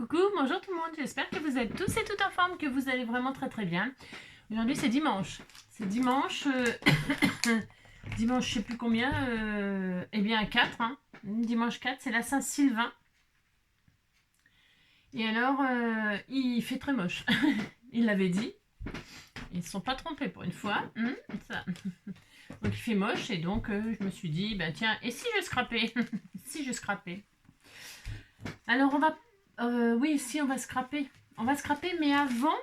Coucou, bonjour tout le monde, j'espère que vous êtes tous et toutes en forme, que vous allez vraiment très très bien. Aujourd'hui c'est dimanche. C'est dimanche, dimanche je sais plus combien, eh bien 4, hein. Dimanche 4, c'est la Saint-Sylvain. Et alors, il fait très moche. Il l'avait dit. Ils ne se sont pas trompés pour une fois. Ça. Donc il fait moche et donc je me suis dit, bah tiens, et si je scrapais Si je scrapais. Alors on va... oui, si on va scraper. On va scraper, mais avant,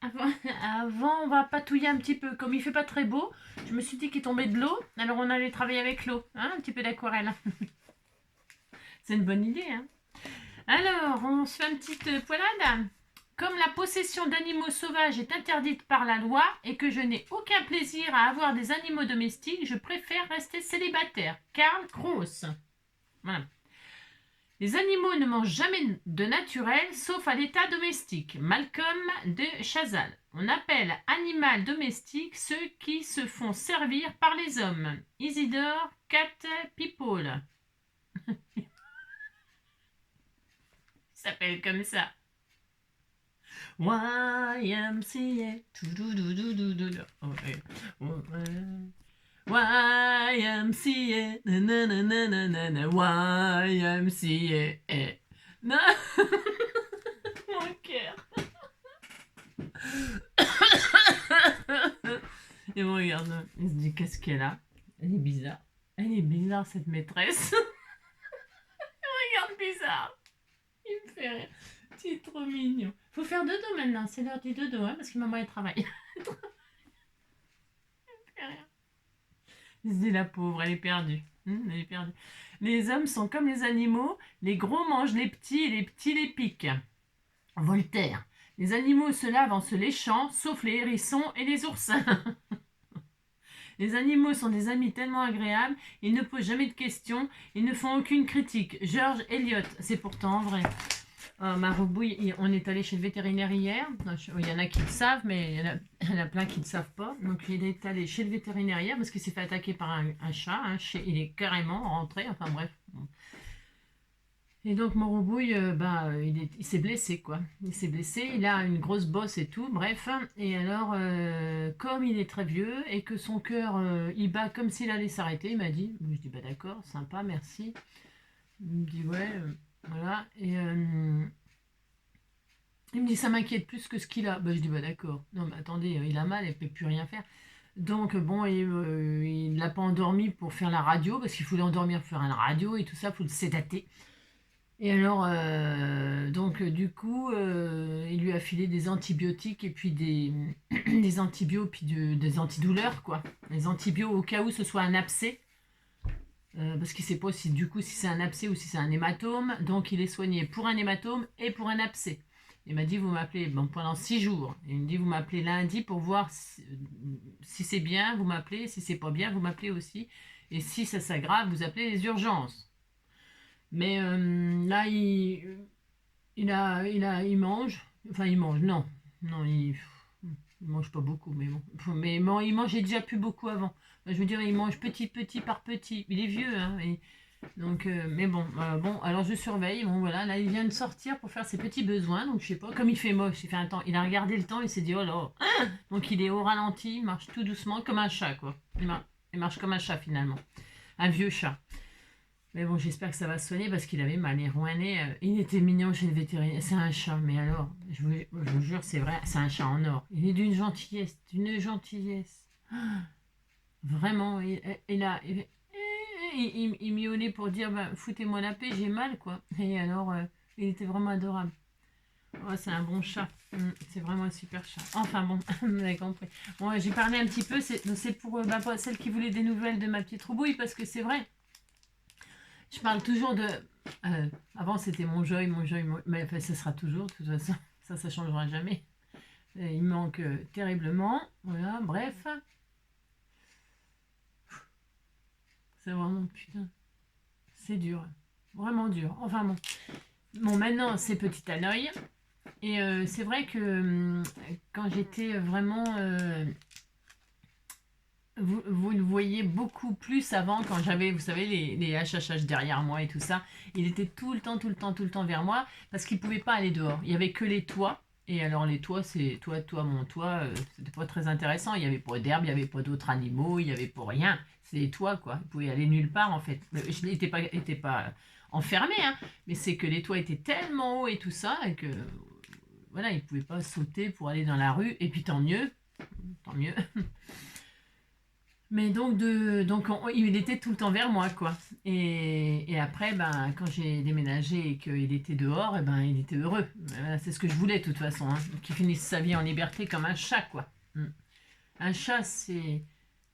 on va patouiller un petit peu. Comme il fait pas très beau, je me suis dit qu'il tombait de l'eau. Alors on allait travailler avec l'eau. Hein, un petit peu d'aquarelle. C'est une bonne idée. Hein. Alors, on se fait une petite poilade. Comme la possession d'animaux sauvages est interdite par la loi et que je n'ai aucun plaisir à avoir des animaux domestiques, je préfère rester célibataire. Karl Kraus. Voilà. Les animaux ne mangent jamais de naturel, sauf à l'état domestique. Malcolm de Chazal. On appelle animal domestique ceux qui se font servir par les hommes. Isidore Cat People. Il s'appelle comme ça. YMCA. YMCA. YMCA. Non. Mon cœur. Et on regarde, il se dit qu'est-ce qu'elle a. Elle est bizarre. Elle est bizarre cette maîtresse. Elle regarde bizarre. Il me fait rire. Tu es trop mignon. Faut faire dodo maintenant. C'est l'heure du dodo, hein, parce que maman elle travaille. Il me fait rire. Il se dit la pauvre, elle est perdue. Elle est perdue. Les hommes sont comme les animaux. Les gros mangent les petits et les petits les piquent. Voltaire. Les animaux se lavent en se léchant, sauf les hérissons et les oursins. Les animaux sont des amis tellement agréables, ils ne posent jamais de questions, ils ne font aucune critique. George Eliot, c'est pourtant vrai. Ma rebouille, on est allé chez le vétérinaire hier. Il y en a qui le savent, mais il y en a plein qui ne le savent pas. Donc il est allé chez le vétérinaire hier parce qu'il s'est fait attaquer par un chat. Il est carrément rentré, enfin bref. Et donc mon rebouille, il s'est blessé quoi. Il s'est blessé, il a une grosse bosse et tout, bref. Et alors, comme il est très vieux et que son cœur, il bat comme s'il allait s'arrêter, il m'a dit, je dis bah d'accord, sympa, merci. Il me dit ouais, voilà. Et il me dit ça m'inquiète plus que ce qu'il a. Bah, je dis bah d'accord. Non mais attendez, il a mal, il ne peut plus rien faire. Donc bon, il ne l'a pas endormi pour faire la radio, parce qu'il faut l'endormir pour faire la radio et tout ça, il faut le sédater. Et alors, donc du coup, il lui a filé des antibiotiques et puis des antibiotiques, puis des antidouleurs, quoi. Les antibiotiques au cas où ce soit un abcès, parce qu'il ne sait pas si du coup si c'est un abcès ou si c'est un hématome. Donc il est soigné pour un hématome et pour un abcès. Il m'a dit, vous m'appelez pendant 6 jours. Il me dit, vous m'appelez lundi pour voir si c'est bien, vous m'appelez. Si c'est pas bien, vous m'appelez aussi. Et si ça s'aggrave, vous appelez les urgences. Mais là, il mange. Enfin, il mange, non. Non, il mange pas beaucoup, mais bon. Mais bon, il mangeait déjà plus beaucoup avant. Enfin, je veux dire, il mange petit par petit. Il est vieux, hein. Donc, mais bon, alors je surveille. Bon, voilà, là, il vient de sortir pour faire ses petits besoins. Donc, je sais pas, comme il fait moche, il fait un temps. Il a regardé le temps, il s'est dit, oh là. Donc, il est au ralenti, il marche tout doucement, comme un chat, quoi. Il marche comme un chat, finalement. Un vieux chat. Mais bon, j'espère que ça va soigner parce qu'il avait mal. Et Rouanet, il était mignon chez le vétérinaire. C'est un chat, mais alors, je vous jure, c'est vrai, c'est un chat en or. Il est d'une gentillesse, d'une gentillesse. Vraiment, il miaulait pour dire, bah, foutez-moi la paix, j'ai mal, quoi. Et alors, il était vraiment adorable. Oh, c'est un bon chat. C'est vraiment un super chat. Enfin bon, vous avez compris. Bon, j'ai parlé un petit peu, c'est pour celle qui voulait des nouvelles de ma petite roubouille, parce que c'est vrai. Je parle toujours de... avant, c'était mon joy. Mais enfin, ça sera toujours, de toute façon. Ça changera jamais. Il manque terriblement. Voilà, bref. C'est vraiment, putain, c'est dur. Vraiment dur. Enfin bon. Bon, maintenant, c'est Petit Hanoï. Et c'est vrai que quand j'étais vraiment... vous le voyez beaucoup plus avant quand j'avais, vous savez, les HHH derrière moi et tout ça. Il était tout le temps, tout le temps, tout le temps vers moi parce qu'il ne pouvait pas aller dehors. Il n'y avait que les toits. Et alors les toits, c'est toi, mon toit, c'était pas très intéressant. Il n'y avait pas d'herbe, il n'y avait pas d'autres animaux, il n'y avait pas rien. C'est les toits, quoi. Il pouvait aller nulle part, en fait. Je n'étais pas enfermé, hein, mais c'est que les toits étaient tellement hauts et tout ça, et que, voilà, il ne pouvait pas sauter pour aller dans la rue. Et puis tant mieux, tant mieux. Mais donc, il était tout le temps vers moi, quoi. Et après, ben, quand j'ai déménagé et qu'il était dehors, ben, il était heureux. Voilà, c'est ce que je voulais, de toute façon. Hein, qu'il finisse sa vie en liberté comme un chat, quoi. Un chat, c'est...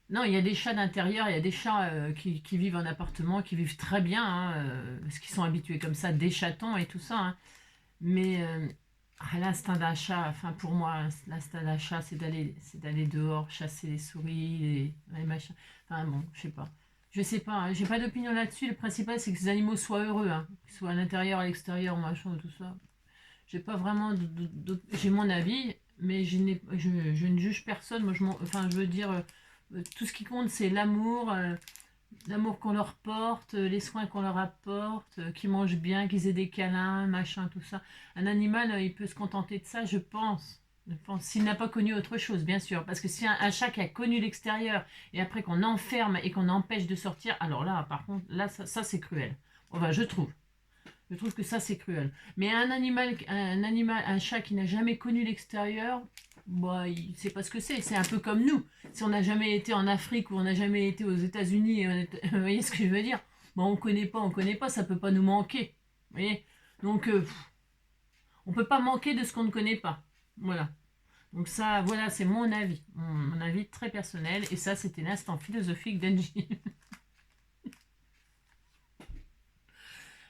Non, il y a des chats d'intérieur, il y a des chats qui vivent en appartement, qui vivent très bien, hein, parce qu'ils sont habitués comme ça, des chatons et tout ça. Hein. Mais l'instinct d'achat, enfin pour moi, l'instinct d'achat, c'est d'aller dehors, chasser les souris, les machins. Enfin bon, je sais pas, hein, j'ai pas d'opinion là-dessus. Le principal, c'est que ces animaux soient heureux, hein, qu'ils soient à l'intérieur, à l'extérieur, machin, tout ça. J'ai pas vraiment, j'ai mon avis, mais je ne juge personne. Moi, enfin, je veux dire, tout ce qui compte, c'est l'amour. L'amour qu'on leur porte, les soins qu'on leur apporte, qu'ils mangent bien, qu'ils aient des câlins, machin, tout ça. Un animal, il peut se contenter de ça, je pense. Je pense. S'il n'a pas connu autre chose, bien sûr. Parce que si un chat qui a connu l'extérieur, et après qu'on enferme et qu'on empêche de sortir, alors là, par contre, là, ça c'est cruel. Enfin, je trouve. Je trouve que ça, c'est cruel. Mais un chat qui n'a jamais connu l'extérieur, bah, il sait pas ce que c'est. C'est un peu comme nous. Si on n'a jamais été en Afrique ou on n'a jamais été aux États-Unis, vous voyez ce que je veux dire? Bon, on connaît pas, ça peut pas nous manquer. Vous voyez? Donc, on peut pas manquer de ce qu'on ne connaît pas. Voilà. Donc ça, voilà, c'est mon avis. Mon avis très personnel. Et ça, c'était l'instant philosophique d'Angie.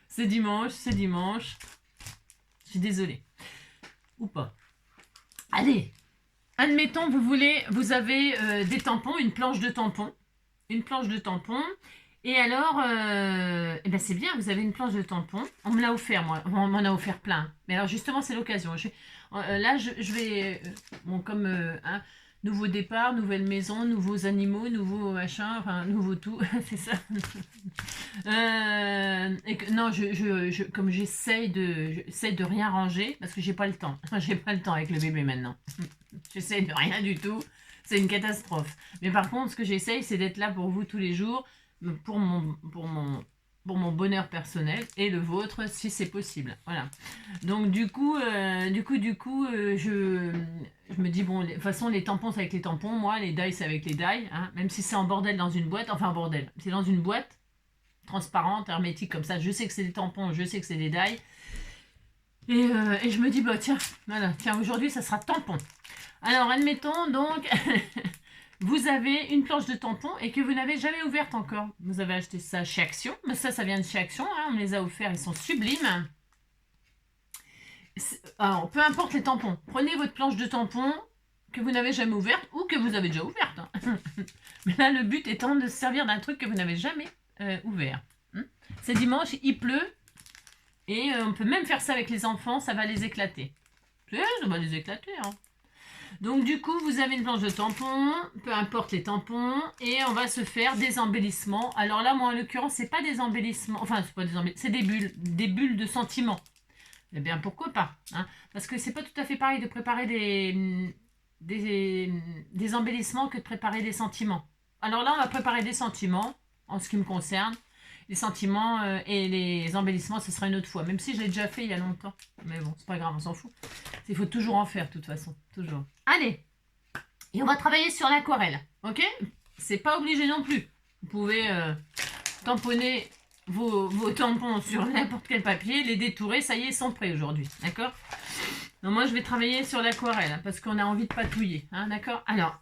C'est dimanche, c'est dimanche. Je suis désolée. Ou pas. Allez, admettons, vous avez des tampons, une planche de tampons. Une planche de tampons. Et alors, eh ben c'est bien, vous avez une planche de tampons. On me l'a offert, moi. On m'en a offert plein. Mais alors, justement, c'est l'occasion. Là, je vais... bon, comme... hein, nouveau départ, nouvelle maison, nouveaux animaux, nouveau machin, enfin, nouveau tout, c'est ça. Non, comme j'essaye de rien ranger, parce que j'ai pas le temps. J'ai pas le temps avec le bébé maintenant. J'essaye de rien du tout. C'est une catastrophe. Mais par contre, ce que j'essaye, c'est d'être là pour vous tous les jours, pour mon bonheur personnel et le vôtre, si c'est possible. Voilà. Donc du coup, je me dis, bon, de toute façon, les tampons, c'est avec les tampons. Moi, les dailles, c'est avec les dailles. Hein, même si c'est en bordel dans une boîte. Enfin, bordel. C'est dans une boîte transparente, hermétique, comme ça. Je sais que c'est des tampons, je sais que c'est des dailles. Et je me dis, bah tiens, voilà, tiens, aujourd'hui, ça sera tampon. Alors, admettons, donc, vous avez une planche de tampons et que vous n'avez jamais ouverte encore. Vous avez acheté ça chez Action. Mais ça vient de chez Action. Hein, on me les a offerts, ils sont sublimes. Alors, peu importe les tampons. Prenez votre planche de tampons que vous n'avez jamais ouverte ou que vous avez déjà ouverte. Hein. Mais là, le but étant de se servir d'un truc que vous n'avez jamais ouvert. C'est dimanche, il pleut. Et on peut même faire ça avec les enfants, ça va les éclater. Ça va les éclater, hein. Donc du coup, vous avez une planche de tampons, peu importe les tampons, et on va se faire des embellissements. Alors là, moi en l'occurrence, c'est pas des embellissements, enfin c'est pas des embellissements, c'est des bulles de sentiments. Eh bien pourquoi pas, hein, parce que c'est pas tout à fait pareil de préparer des embellissements que de préparer des sentiments. Alors là, on va préparer des sentiments, en ce qui me concerne. Les sentiments et les embellissements, ce sera une autre fois. Même si je l'ai déjà fait il y a longtemps. Mais bon, c'est pas grave, on s'en fout. Il faut toujours en faire, de toute façon. Toujours. Allez. Et on va travailler sur l'aquarelle. Ok? C'est pas obligé non plus. Vous pouvez tamponner vos tampons sur n'importe quel papier, les détourer. Ça y est, ils sont prêts aujourd'hui. D'accord? Donc moi, je vais travailler sur l'aquarelle. Hein, parce qu'on a envie de patouiller. Hein, d'accord? Alors,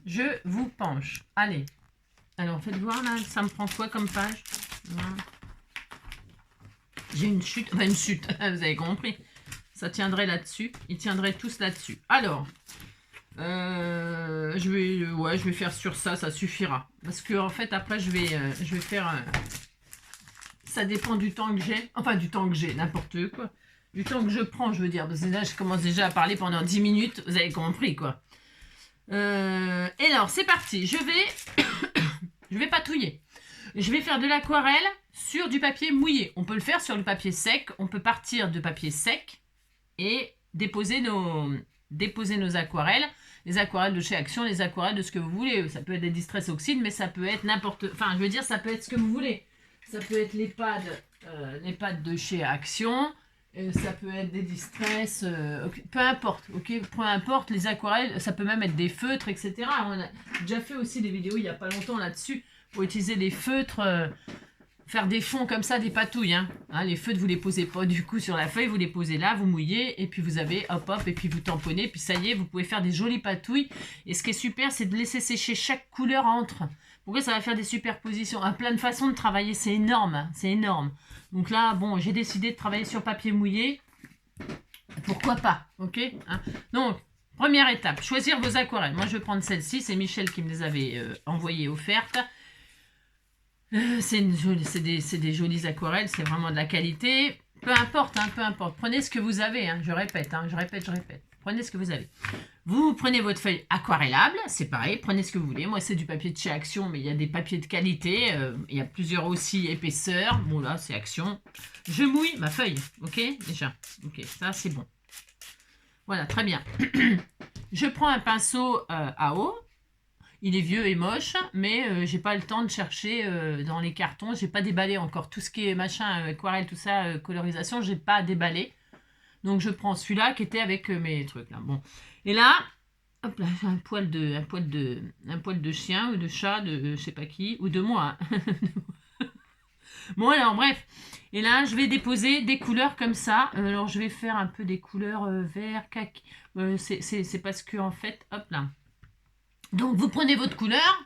je vous penche. Allez. Alors, faites voir là, ça me prend quoi comme page? J'ai une chute, enfin une chute, vous avez compris. Ça tiendrait là-dessus, ils tiendraient tous là-dessus. Alors, je vais faire sur ça, ça suffira. Parce que en fait, après, je vais faire... ça dépend du temps que j'ai. Enfin, du temps que j'ai, n'importe quoi. Du temps que je prends, je veux dire. Parce que là, je commence déjà à parler pendant 10 minutes, vous avez compris, quoi. Et alors, c'est parti. Je vais patouiller. Je vais faire de l'aquarelle sur du papier mouillé. On peut le faire sur le papier sec. On peut partir de papier sec et déposer nos aquarelles. Les aquarelles de chez Action, les aquarelles de ce que vous voulez. Ça peut être des Distress Oxide, mais ça peut être n'importe... Enfin, je veux dire, ça peut être ce que vous voulez. Ça peut être les pads de chez Action. Ça peut être des Distress. Peu importe, ok. Peu importe, les aquarelles, ça peut même être des feutres, etc. On a déjà fait aussi des vidéos il n'y a pas longtemps là-dessus pour utiliser des feutres... faire des fonds comme ça, des patouilles. Les feutres, vous les posez pas du coup sur la feuille, vous les posez là, vous mouillez, et puis vous avez hop hop, et puis vous tamponnez, puis ça y est, vous pouvez faire des jolies patouilles. Et ce qui est super, c'est de laisser sécher chaque couleur entre. Pourquoi ça va faire des superpositions? Plein de façons de travailler, c'est énorme, c'est énorme. Donc là, bon, j'ai décidé de travailler sur papier mouillé. Pourquoi pas, ok. Donc, première étape, choisir vos aquarelles. Moi, je vais prendre celle-ci, c'est Michel qui me les avait envoyées offertes. C'est des jolies aquarelles, c'est vraiment de la qualité. Peu importe, peu importe. Prenez ce que vous avez, je répète, je répète. Prenez ce que vous avez. Vous prenez votre feuille aquarellable, c'est pareil, prenez ce que vous voulez. Moi, c'est du papier de chez Action, mais il y a des papiers de qualité. Il y a plusieurs aussi épaisseurs. Bon, là, c'est Action. Je mouille ma feuille, ok, déjà. Ok, ça, c'est bon. Voilà, très bien. Je prends un pinceau à eau. Il est vieux et moche, mais j'ai pas le temps de chercher dans les cartons. J'ai pas déballé encore tout ce qui est machin, aquarelle, tout ça, colorisation. J'ai pas déballé. Donc je prends celui-là qui était avec mes trucs là. Bon. Et là, hop là, j'ai un poil de chien ou de chat, de je sais pas qui, ou de moi. Bon alors bref. Et là, je vais déposer des couleurs comme ça. Alors je vais faire un peu des couleurs vert, kaki. C'est parce que en fait, hop là. Donc vous prenez votre couleur,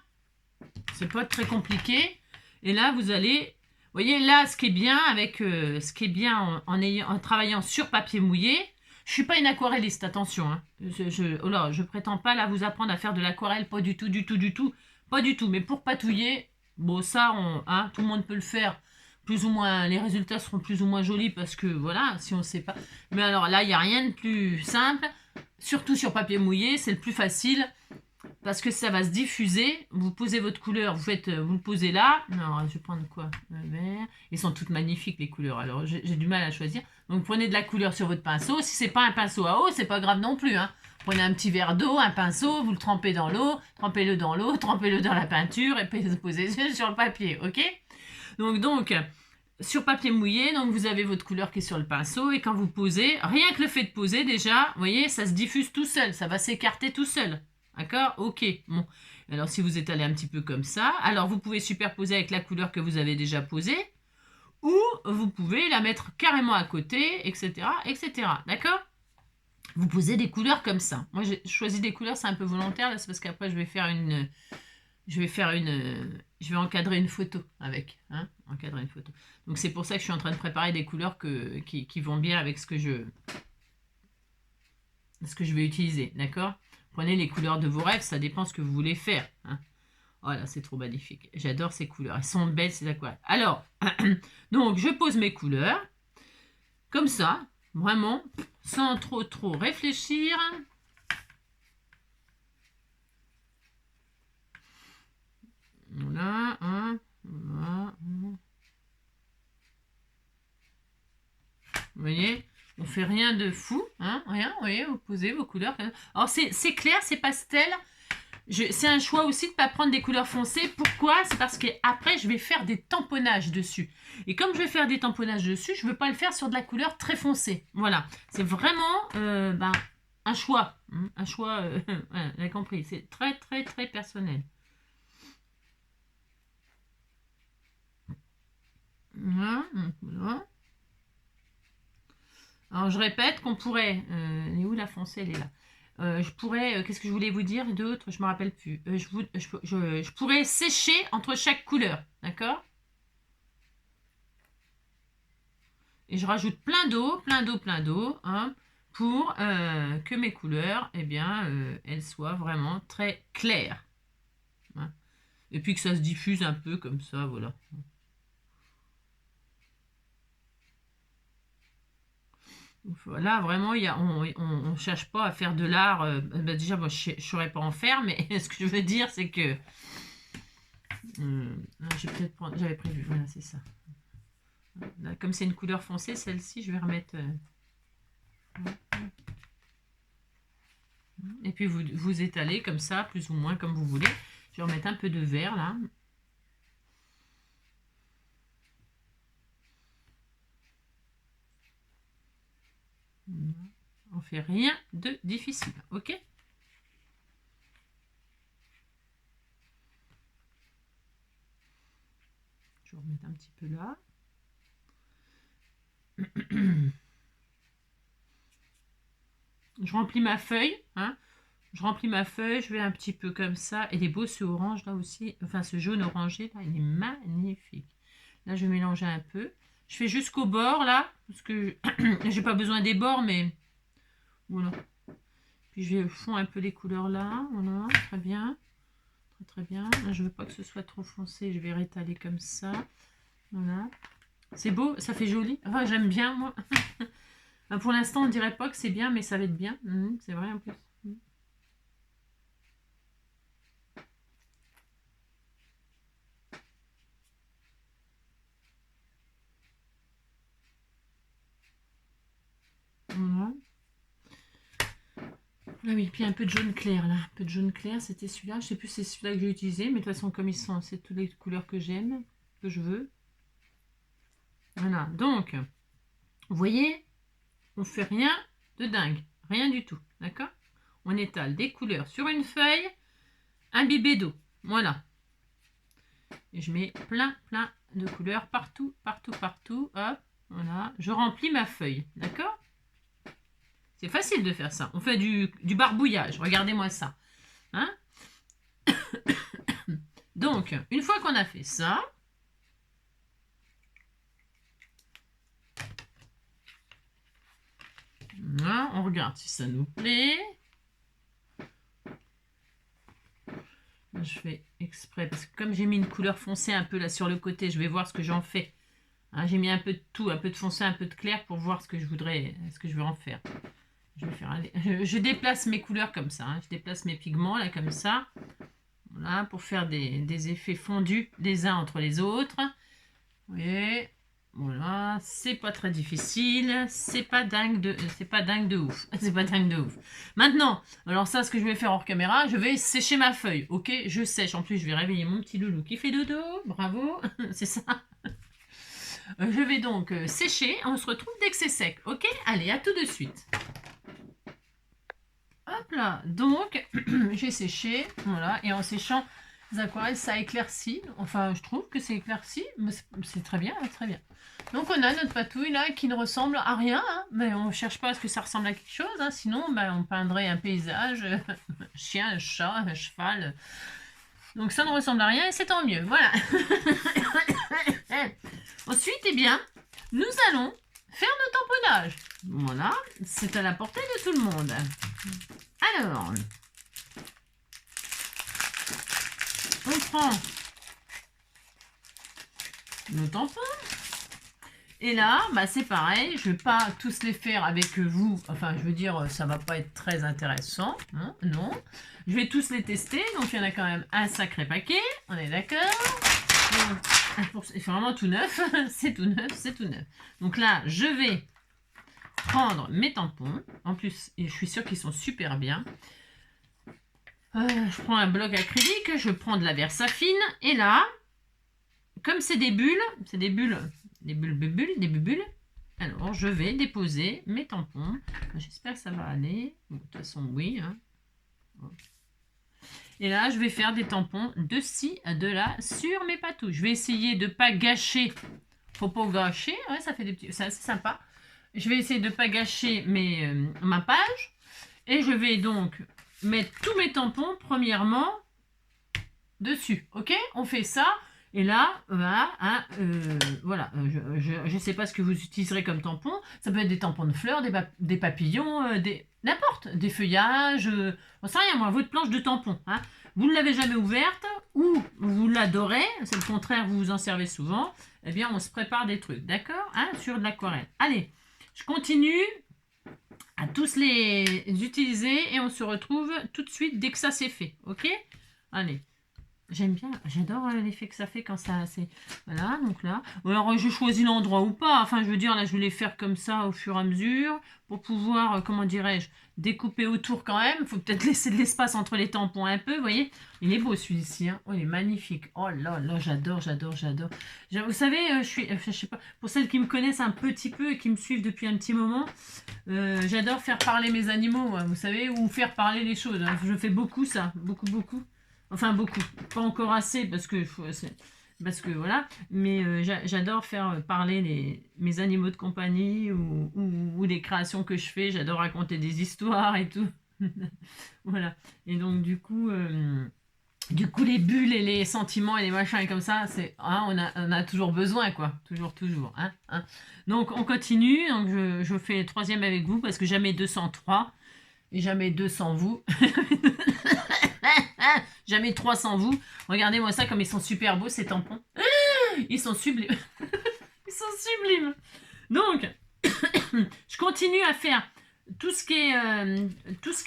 c'est pas très compliqué, et là vous allez, vous voyez là ce qui est bien avec, en travaillant sur papier mouillé, je suis pas une aquarelliste, attention, je prétends pas là vous apprendre à faire de l'aquarelle, pas du tout, pas du tout, mais pour patouiller, bon ça, tout le monde peut le faire, plus ou moins, les résultats seront plus ou moins jolis parce que voilà, si on sait pas, mais alors là il n'y a rien de plus simple, surtout sur papier mouillé, c'est le plus facile. Parce que ça va se diffuser. Vous posez votre couleur, vous le posez là. Non, je vais prendre quoi? Le vert. Ils sont toutes magnifiques les couleurs. Alors j'ai du mal à choisir. Donc prenez de la couleur sur votre pinceau. Si c'est pas un pinceau à eau, c'est pas grave non plus. Prenez un petit verre d'eau, un pinceau, vous le trempez dans l'eau, trempez-le dans l'eau, trempez-le dans la peinture et puis posez sur le papier, ok? Donc sur papier mouillé, donc vous avez votre couleur qui est sur le pinceau et quand vous posez, rien que le fait de poser déjà, vous voyez, ça se diffuse tout seul, ça va s'écarter tout seul. D'accord? Ok. Bon. Alors, si vous étalez un petit peu comme ça, alors vous pouvez superposer avec la couleur que vous avez déjà posée, ou vous pouvez la mettre carrément à côté, etc., etc. D'accord? Vous posez des couleurs comme ça. Moi, j'ai choisi des couleurs, c'est un peu volontaire, là, c'est parce qu'après, je vais encadrer une photo avec. Encadrer une photo. Donc, c'est pour ça que je suis en train de préparer des couleurs qui vont bien avec ce que je vais utiliser. D'accord? Prenez les couleurs de vos rêves, ça dépend ce que vous voulez faire. Oh là, c'est trop magnifique. J'adore ces couleurs. Elles sont belles, c'est aquarelle. Alors, donc, je pose mes couleurs. Comme ça, vraiment, sans trop réfléchir. Voilà, voilà. Vous voyez? On fait rien de fou, rien, vous voyez, vous posez vos couleurs. Alors c'est clair, c'est pastel. C'est un choix aussi de ne pas prendre des couleurs foncées. Pourquoi? C'est parce qu'après, je vais faire des tamponnages dessus. Et comme je vais faire des tamponnages dessus, je ne veux pas le faire sur de la couleur très foncée. Voilà, c'est vraiment un choix. Un choix, voilà, vous avez compris, c'est très personnel. Voilà. Alors, je répète qu'on pourrait... elle est où la foncée? Elle est là. Je pourrais... qu'est-ce que je voulais vous dire d'autre? Je ne me rappelle plus. Je pourrais sécher entre chaque couleur. D'accord? Et je rajoute plein d'eau, pour que mes couleurs, eh bien, elles soient vraiment très claires. Et puis que ça se diffuse un peu comme ça, voilà. Là, vraiment, on cherche pas à faire de l'art. Bah, déjà, moi, je ne saurais pas en faire, mais ce que je veux dire, c'est que... J'avais prévu, voilà, c'est ça. Là, comme c'est une couleur foncée, celle-ci, je vais remettre... Et puis, vous étalez comme ça, plus ou moins, comme vous voulez. Je vais remettre un peu de vert, là. On fait rien de difficile, ok? Je vais remettre un petit peu là. Je remplis ma feuille, hein. Je remplis ma feuille, je vais un petit peu comme ça. Et il est beau ce orange là aussi, enfin ce jaune orangé là, il est magnifique. Là, je vais mélanger un peu. Je fais jusqu'au bord là, parce que j'ai pas besoin des bords, mais voilà. Puis je fonds un peu les couleurs là, voilà, très bien. Très bien. Là, je veux pas que ce soit trop foncé, je vais rétaler comme ça. Voilà. C'est beau, ça fait joli. Enfin, j'aime bien moi. Pour l'instant, on dirait pas que c'est bien, mais ça va être bien. C'est vrai en plus. Voilà. Ah oui, puis un peu de jaune clair là. Un peu de jaune clair, c'était celui-là. Je sais plus si c'est celui-là que j'ai utilisé, mais de toute façon, comme ils sont, c'est toutes les couleurs que j'aime, que je veux. Voilà, donc, vous voyez, on fait rien de dingue. Rien du tout, d'accord? On étale des couleurs sur une feuille, imbibée d'eau. Voilà. Et je mets plein de couleurs partout, partout, partout. Hop, voilà. Je remplis ma feuille, d'accord? C'est facile de faire ça. On fait du barbouillage. Regardez-moi ça. Hein? Donc, une fois qu'on a fait ça, voilà, on regarde si ça nous plaît. Je fais exprès parce que comme j'ai mis une couleur foncée un peu là sur le côté, je vais voir ce que j'en fais. Hein, j'ai mis un peu de tout, un peu de foncé, un peu de clair pour voir ce que je veux en faire. Je déplace mes couleurs comme ça. Hein, je déplace mes pigments là comme ça. Voilà, pour faire des effets fondus les uns entre les autres. Vous voyez, voilà, c'est pas très difficile, c'est pas dingue de ouf. C'est pas dingue de ouf. Maintenant, alors ça, ce que je vais faire hors caméra, je vais sécher ma feuille. Ok, je sèche. En plus, je vais réveiller mon petit loulou qui fait dodo. Bravo, c'est ça. Je vais donc sécher. On se retrouve dès que c'est sec. Ok, allez, à tout de suite. Hop là, donc j'ai séché, voilà, et en séchant les aquarelles, ça éclaircit. Enfin, je trouve que c'est éclairci, mais c'est très bien, très bien. Donc on a notre patouille là qui ne ressemble à rien, hein, mais on ne cherche pas à ce que ça ressemble à quelque chose, hein, sinon on peindrait un paysage, un chien, un chat, un cheval. Donc ça ne ressemble à rien et c'est tant mieux, voilà. Ensuite, eh bien, nous allons faire nos tamponnages. Voilà, c'est à la portée de tout le monde. Alors, on prend nos tampons. Et là, bah, c'est pareil, je ne vais pas tous les faire avec vous. Enfin, je veux dire, ça ne va pas être très intéressant. Hein, non. Je vais tous les tester. Donc, il y en a quand même un sacré paquet. On est d'accord? C'est vraiment tout neuf. C'est tout neuf, c'est tout neuf. Donc là, je vais prendre mes tampons. En plus, je suis sûre qu'ils sont super bien. Je prends un bloc acrylique, je prends de la Versafine. Et là, comme c'est des bulles, des bulles. Alors, je vais déposer mes tampons. J'espère que ça va aller. Bon, de toute façon, oui. Hein. Et là, je vais faire des tampons de ci, de là, sur mes patous. Je vais essayer de ne pas gâcher. Faut pas gâcher. Ouais, ça fait des petits... C'est assez sympa. Je vais essayer de ne pas gâcher ma page. Et je vais donc mettre tous mes tampons, premièrement, dessus. Ok? On fait ça. Et là, voilà, hein, je ne sais pas ce que vous utiliserez comme tampon. Ça peut être des tampons de fleurs, des papillons, n'importe, des feuillages. On sait rien, moi, votre planche de tampon. Hein. Vous ne l'avez jamais ouverte ou vous l'adorez, c'est le contraire, vous vous en servez souvent. Eh bien, on se prépare des trucs, d'accord, hein, sur de l'aquarelle. Allez, je continue. à tous les utiliser et on se retrouve tout de suite dès que ça c'est fait. Ok? Allez. J'aime bien, j'adore l'effet que ça fait quand ça c'est... Voilà, donc là. Alors, je choisis l'endroit ou pas. Enfin, je veux dire, là, je vais les faire comme ça au fur et à mesure pour pouvoir, comment dirais-je, découper autour quand même. Il faut peut-être laisser de l'espace entre les tampons un peu, vous voyez. Il est beau celui-ci, hein. Oh, il est magnifique. Oh là là, j'adore, j'adore, j'adore. Vous savez, je sais pas, pour celles qui me connaissent un petit peu et qui me suivent depuis un petit moment, j'adore faire parler mes animaux, hein, vous savez, ou faire parler les choses. Hein. Je fais beaucoup ça, beaucoup, beaucoup. Enfin, beaucoup. Pas encore assez, parce que voilà. Mais j'adore faire parler mes animaux de compagnie ou les créations que je fais. J'adore raconter des histoires et tout. Voilà. Et donc, du coup, les bulles et les sentiments et les machins et comme ça, hein, on a toujours besoin, quoi. Toujours, toujours. Hein. Donc, on continue. Donc, je fais le troisième avec vous parce que jamais 203 et jamais 200 vous. Jamais 300 vous. Regardez-moi ça comme ils sont super beaux ces tampons. Ils sont sublimes. Ils sont sublimes. Donc, je continue à faire tout ce qui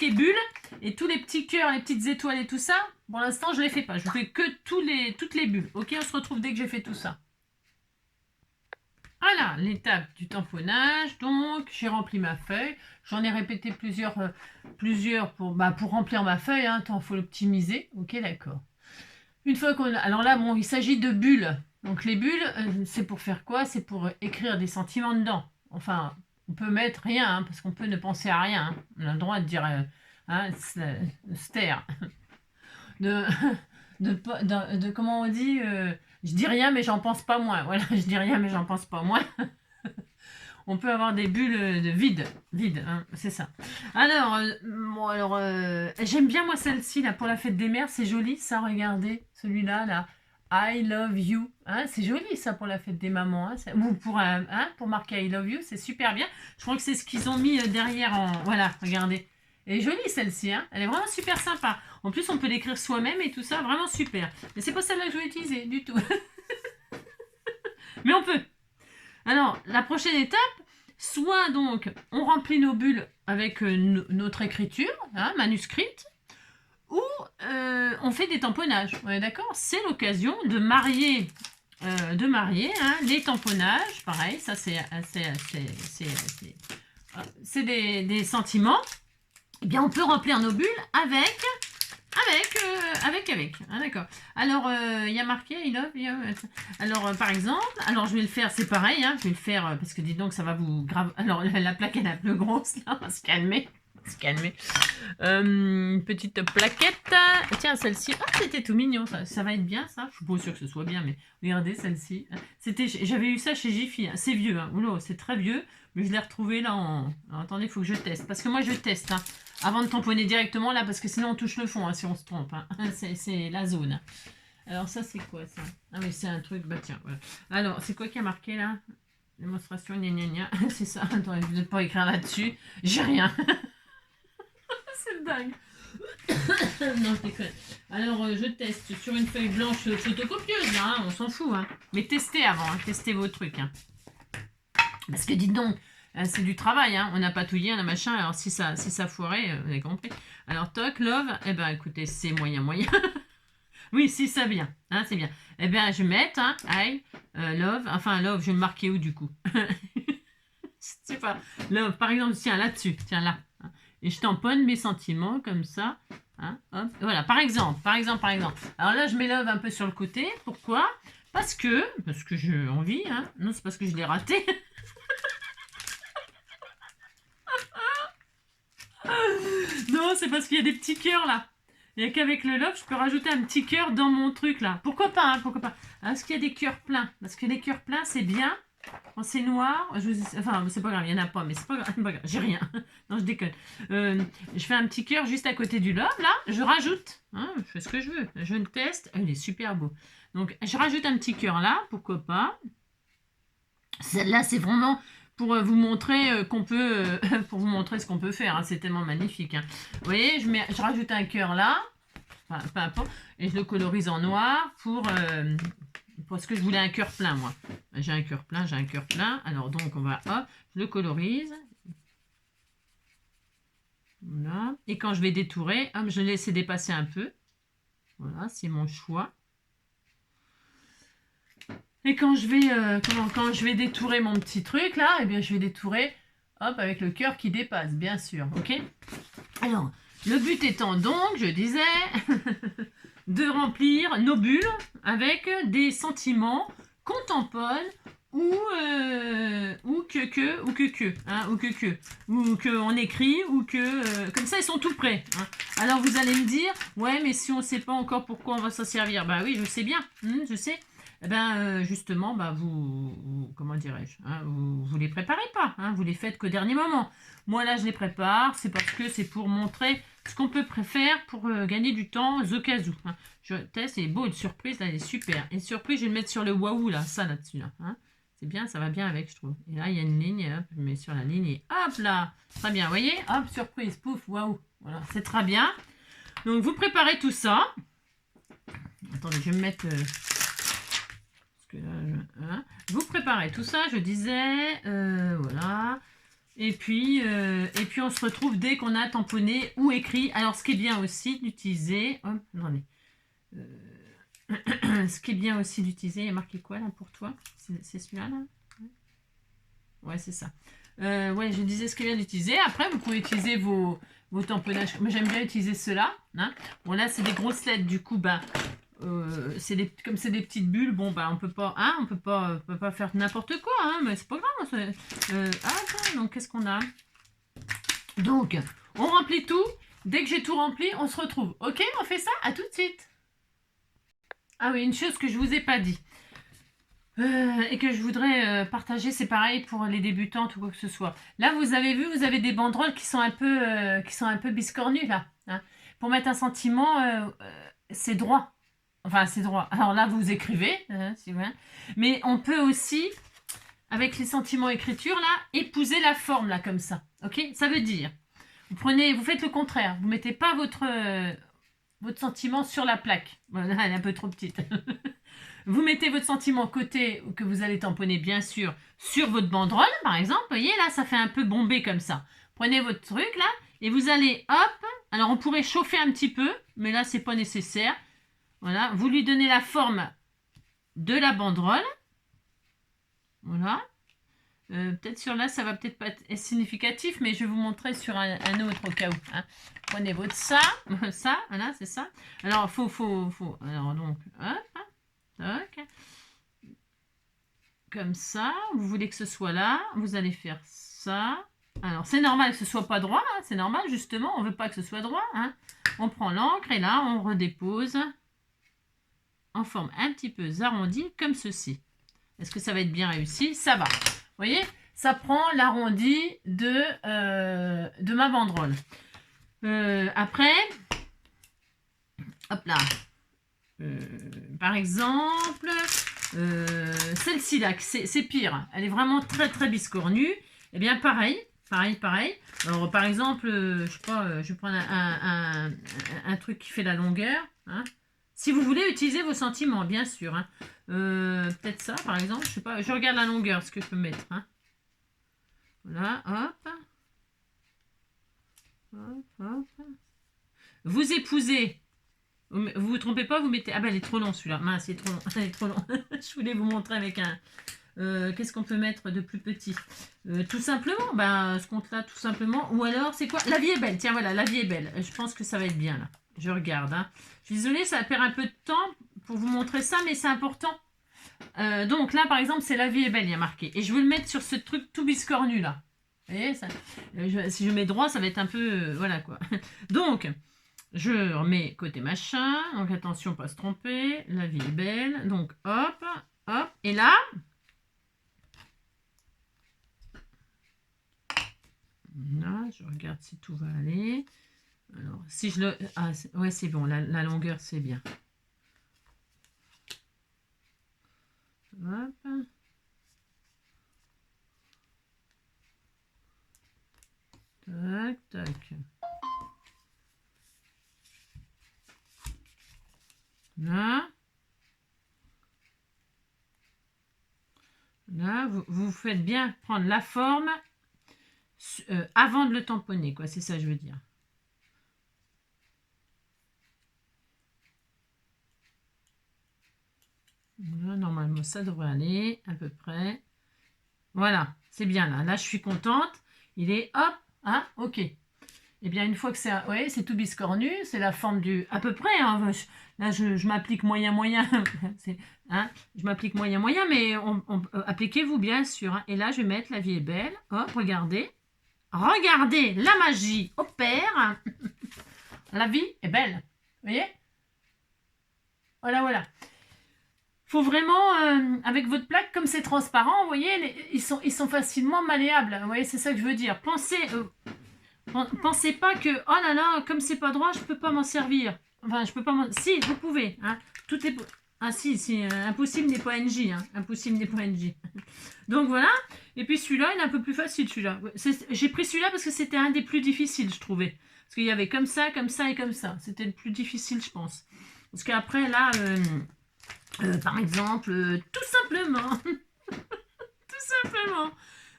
est bulles et tous les petits cœurs, les petites étoiles et tout ça. Pour l'instant, je ne les fais pas. Je fais que toutes les bulles. Ok, on se retrouve dès que j'ai fait tout ça. Voilà, l'étape du tamponnage. Donc, j'ai rempli ma feuille. J'en ai répété plusieurs pour remplir ma feuille. Hein, il faut l'optimiser. Ok, d'accord. Une fois qu'on... Alors là, bon, il s'agit de bulles. Donc les bulles, c'est pour faire quoi? C'est pour écrire des sentiments dedans. Enfin, on peut mettre rien, hein, parce qu'on peut ne penser à rien. Hein. On a le droit de dire... se taire. De comment on dit je dis rien mais j'en pense pas moins. Voilà, je dis rien mais j'en pense pas moins. On peut avoir des bulles de vide, hein, c'est ça. Alors, j'aime bien moi celle-ci là pour la fête des mères, c'est joli ça, regardez, celui-là là, I love you, hein, c'est joli ça pour la fête des mamans, hein, ou pour marquer I love you, c'est super bien. Je crois que c'est ce qu'ils ont mis derrière voilà, regardez. Elle est jolie celle-ci, hein, elle est vraiment super sympa. En plus, on peut l'écrire soi-même et tout ça, vraiment super. Mais c'est pas celle-là que je vais utiliser du tout. Mais on peut. Alors, la prochaine étape, soit donc on remplit nos bulles avec notre écriture, hein, manuscrite, ou on fait des tamponnages. Ouais, d'accord? C'est l'occasion de marier, hein, les tamponnages. Pareil, ça c'est des sentiments. Eh bien, on peut remplir nos bulles avec. Hein, d'accord. Alors, il y a marqué I love you. Alors, par exemple, alors je vais le faire, c'est pareil, hein, je vais le faire parce que dis donc, ça va vous grave. Alors, la plaque elle est un peu grosse, là, on va se calmer. Petite plaquette. Tiens, celle-ci, c'était tout mignon, ça va être bien, ça. Je suis pas sûre que ce soit bien, mais regardez celle-ci. J'avais eu ça chez Jiffy, hein. C'est vieux, hein. Oula, c'est très vieux, mais je l'ai retrouvé là Alors, attendez, il faut que je teste, parce que moi je teste, hein, avant de tamponner directement là, parce que sinon on touche le fond, hein, si on se trompe, hein. C'est la zone. Alors ça, c'est quoi ça? Ah mais c'est un truc, bah tiens, voilà. Alors, c'est quoi qui a marqué là? Démonstration, gna gna gna. C'est ça, attendez, je vais pas écrire là-dessus. J'ai rien. C'est dingue. Non, je déconne. Alors, je teste sur une feuille blanche photocopieuse, là, hein, on s'en fout. Hein. Mais testez avant, hein, testez vos trucs. Hein. Parce que dites donc, c'est du travail, hein, on a patouillé, on a machin, alors si ça foirait, vous avez compris. Alors, toc, love, eh ben écoutez, c'est moyen. Oui, si ça vient, hein, c'est bien. Eh bien, je vais mettre, hein, I, love, enfin, love, je vais me marquer où du coup? C'est pas, love, par exemple, tiens, là-dessus, tiens, là. Hein. Et je tamponne mes sentiments comme ça. Hein, hop. Voilà, par exemple. Alors là, je mets love un peu sur le côté. Pourquoi? Parce que j'ai envie. Hein. Non, c'est parce que je l'ai raté. Non, c'est parce qu'il y a des petits cœurs là. Il n'y a qu'avec le love, je peux rajouter un petit cœur dans mon truc là. Pourquoi pas, hein, pourquoi pas. Est-ce qu'il y a des cœurs pleins? Parce que les cœurs pleins, c'est bien. Quand c'est noir, enfin, c'est pas grave, il n'y en a pas, mais c'est pas grave, j'ai rien. Non, je déconne. Je fais un petit cœur juste à côté du love, là, je rajoute. Hein, je fais ce que je veux. Je le teste, il est super beau. Donc, je rajoute un petit cœur là, pourquoi pas. Celle-là, c'est vraiment pour vous montrer qu'on peut, pour vous montrer ce qu'on peut faire. Hein, c'est tellement magnifique. Hein. Vous voyez, je rajoute un cœur là, enfin, peu importe, et je le colorise en noir parce que je voulais un cœur plein, moi. J'ai un cœur plein. Alors, donc, on va, hop, je le colorise. Voilà. Et quand je vais détourer, hop, je laisse dépasser un peu. Voilà, c'est mon choix. Et quand je vais, quand je vais détourer mon petit truc là, eh bien je vais détourer, hop, avec le cœur qui dépasse, bien sûr, ok? Alors, le but étant donc, je disais, de remplir nos bulles avec des sentiments qu'on tamponne ou que on écrit ou que comme ça ils sont tout prêts. Hein. Alors vous allez me dire, ouais mais si on ne sait pas encore pourquoi on va s'en servir, bah oui je sais bien, je sais. Eh ben justement, bah comment dirais-je, hein, vous les préparez pas, hein, vous les faites qu'au dernier moment. Moi là je les prépare, c'est parce que c'est pour montrer ce qu'on peut faire pour gagner du temps au cas où. Hein. Je teste, c'est beau, une surprise, là, elle est super. Une surprise, je vais le mettre sur le waouh, là, ça là-dessus. Là, hein. C'est bien, ça va bien avec, je trouve. Et là, il y a une ligne, hop, je mets sur la ligne et hop là. Très bien, vous voyez, hop, surprise, pouf, waouh. Voilà, c'est très bien. Donc, vous préparez tout ça. Attendez, je vais me mettre... parce que là, hein. Vous préparez tout ça, je disais, voilà. Et puis, on se retrouve dès qu'on a tamponné ou écrit. Alors, ce qui est bien aussi d'utiliser... Hop, attendez. Ce qui est bien aussi d'utiliser, il y a marqué quoi là pour toi? C'est celui-là là? Ouais, c'est ça. Ouais, je disais ce qui est bien d'utiliser. Après, vous pouvez utiliser vos tamponnages. Moi, j'aime bien utiliser ceux-là. Hein. Bon, là, c'est des grosses lettres. Du coup, bah, comme c'est des petites bulles, bon, bah, on peut pas faire n'importe quoi. Hein, mais c'est pas grave. Donc, qu'est-ce qu'on a? Donc, on remplit tout. Dès que j'ai tout rempli, on se retrouve. Ok, on fait ça? À tout de suite. Ah oui, une chose que je vous ai pas dit et que je voudrais partager, c'est pareil pour les débutantes ou quoi que ce soit. Là, vous avez vu, vous avez des banderoles qui sont un peu biscornues là. Hein. Pour mettre un sentiment, c'est droit. Enfin, c'est droit. Alors là, vous écrivez, si vous voulez. Mais on peut aussi, avec les sentiments écriture là, épouser la forme là comme ça. Ok? Ça veut dire, vous faites le contraire. Vous mettez pas votre sentiment sur la plaque. Voilà, elle est un peu trop petite. Vous mettez votre sentiment côté que vous allez tamponner bien sûr sur votre banderole par exemple. Vous voyez là, ça fait un peu bombé comme ça. Prenez votre truc là et vous allez hop. Alors on pourrait chauffer un petit peu, mais là c'est pas nécessaire. Voilà, vous lui donnez la forme de la banderole. Voilà. Peut-être sur là, ça va peut-être pas être significatif, mais je vais vous montrer sur un autre au cas où. Hein. Prenez votre ça, voilà, c'est ça. Alors, alors donc, hop, tac. Comme ça, vous voulez que ce soit là, vous allez faire ça. Alors, c'est normal que ce soit pas droit, hein, c'est normal, justement, on veut pas que ce soit droit. Hein. On prend l'encre et là, on redépose en forme un petit peu arrondie, comme ceci. Est-ce que ça va être bien réussi? Ça va. Vous voyez, ça prend l'arrondi de ma banderole. Après, hop là. Par exemple, celle-ci là, c'est pire. Elle est vraiment très très biscornue. Eh bien, pareil. Alors, par exemple, je sais pas, je vais prendre un truc qui fait la longueur. Hein. Si vous voulez utiliser vos sentiments, bien sûr. Hein. Peut-être ça, par exemple. Je sais pas, je regarde la longueur, ce que je peux mettre. Hein. Voilà, hop. Hop, hop. Vous épousez. Vous vous trompez pas, vous mettez... Ah ben, elle est trop long, celui-là. Mince, il est trop long. Elle est trop long. Je voulais vous montrer avec un... Qu'est-ce qu'on peut mettre de plus petit tout simplement, ce compte-là, tout simplement. Ou alors, c'est quoi? La vie est belle. Tiens, voilà, la vie est belle. Je pense que ça va être bien, là. Je regarde. Hein. Je suis désolée, ça va perdre un peu de temps pour vous montrer ça, mais c'est important. Donc là, par exemple, c'est la vie est belle, il y a marqué. Et je veux le mettre sur ce truc tout biscornu, là. Vous voyez, ça, si je mets droit, ça va être un peu... voilà, quoi. Donc, je remets côté machin. Donc, attention, pas se tromper. La vie est belle. Donc, hop, hop. Et là... Là, je regarde si tout va aller. Alors, si je le... Ah, ouais, c'est bon, la longueur, c'est bien. Hop. Tac, tac. Là. Là, vous faites bien prendre la forme avant de le tamponner, quoi. C'est ça, je veux dire. Là, normalement, ça devrait aller à peu près. Voilà, c'est bien là. Là, je suis contente. Il est hop, hein, ok. Eh bien, une fois que c'est... Oui, c'est tout biscornu, c'est la forme du... À peu près, hein, là, je m'applique moyen. Hein, je m'applique moyen, mais appliquez-vous bien sûr. Hein. Et là, je vais mettre La vie est belle. Hop, regardez. Regardez, la magie opère. La vie est belle. Vous voyez? Voilà. Faut vraiment, avec votre plaque, comme c'est transparent, vous voyez, ils sont facilement malléables. Vous voyez, c'est ça que je veux dire. Pensez pas que, oh là là, comme c'est pas droit, je peux pas m'en servir. Enfin, je peux pas m'en... Si, vous pouvez. Hein. Tout est... Ah si, impossible n'est pas NJ. Hein. Impossible n'est pas NJ. Donc voilà. Et puis celui-là, il est un peu plus facile, celui-là. J'ai pris celui-là parce que c'était un des plus difficiles, je trouvais. Parce qu'il y avait comme ça et comme ça. C'était le plus difficile, je pense. Parce qu'après, là, par exemple, tout simplement,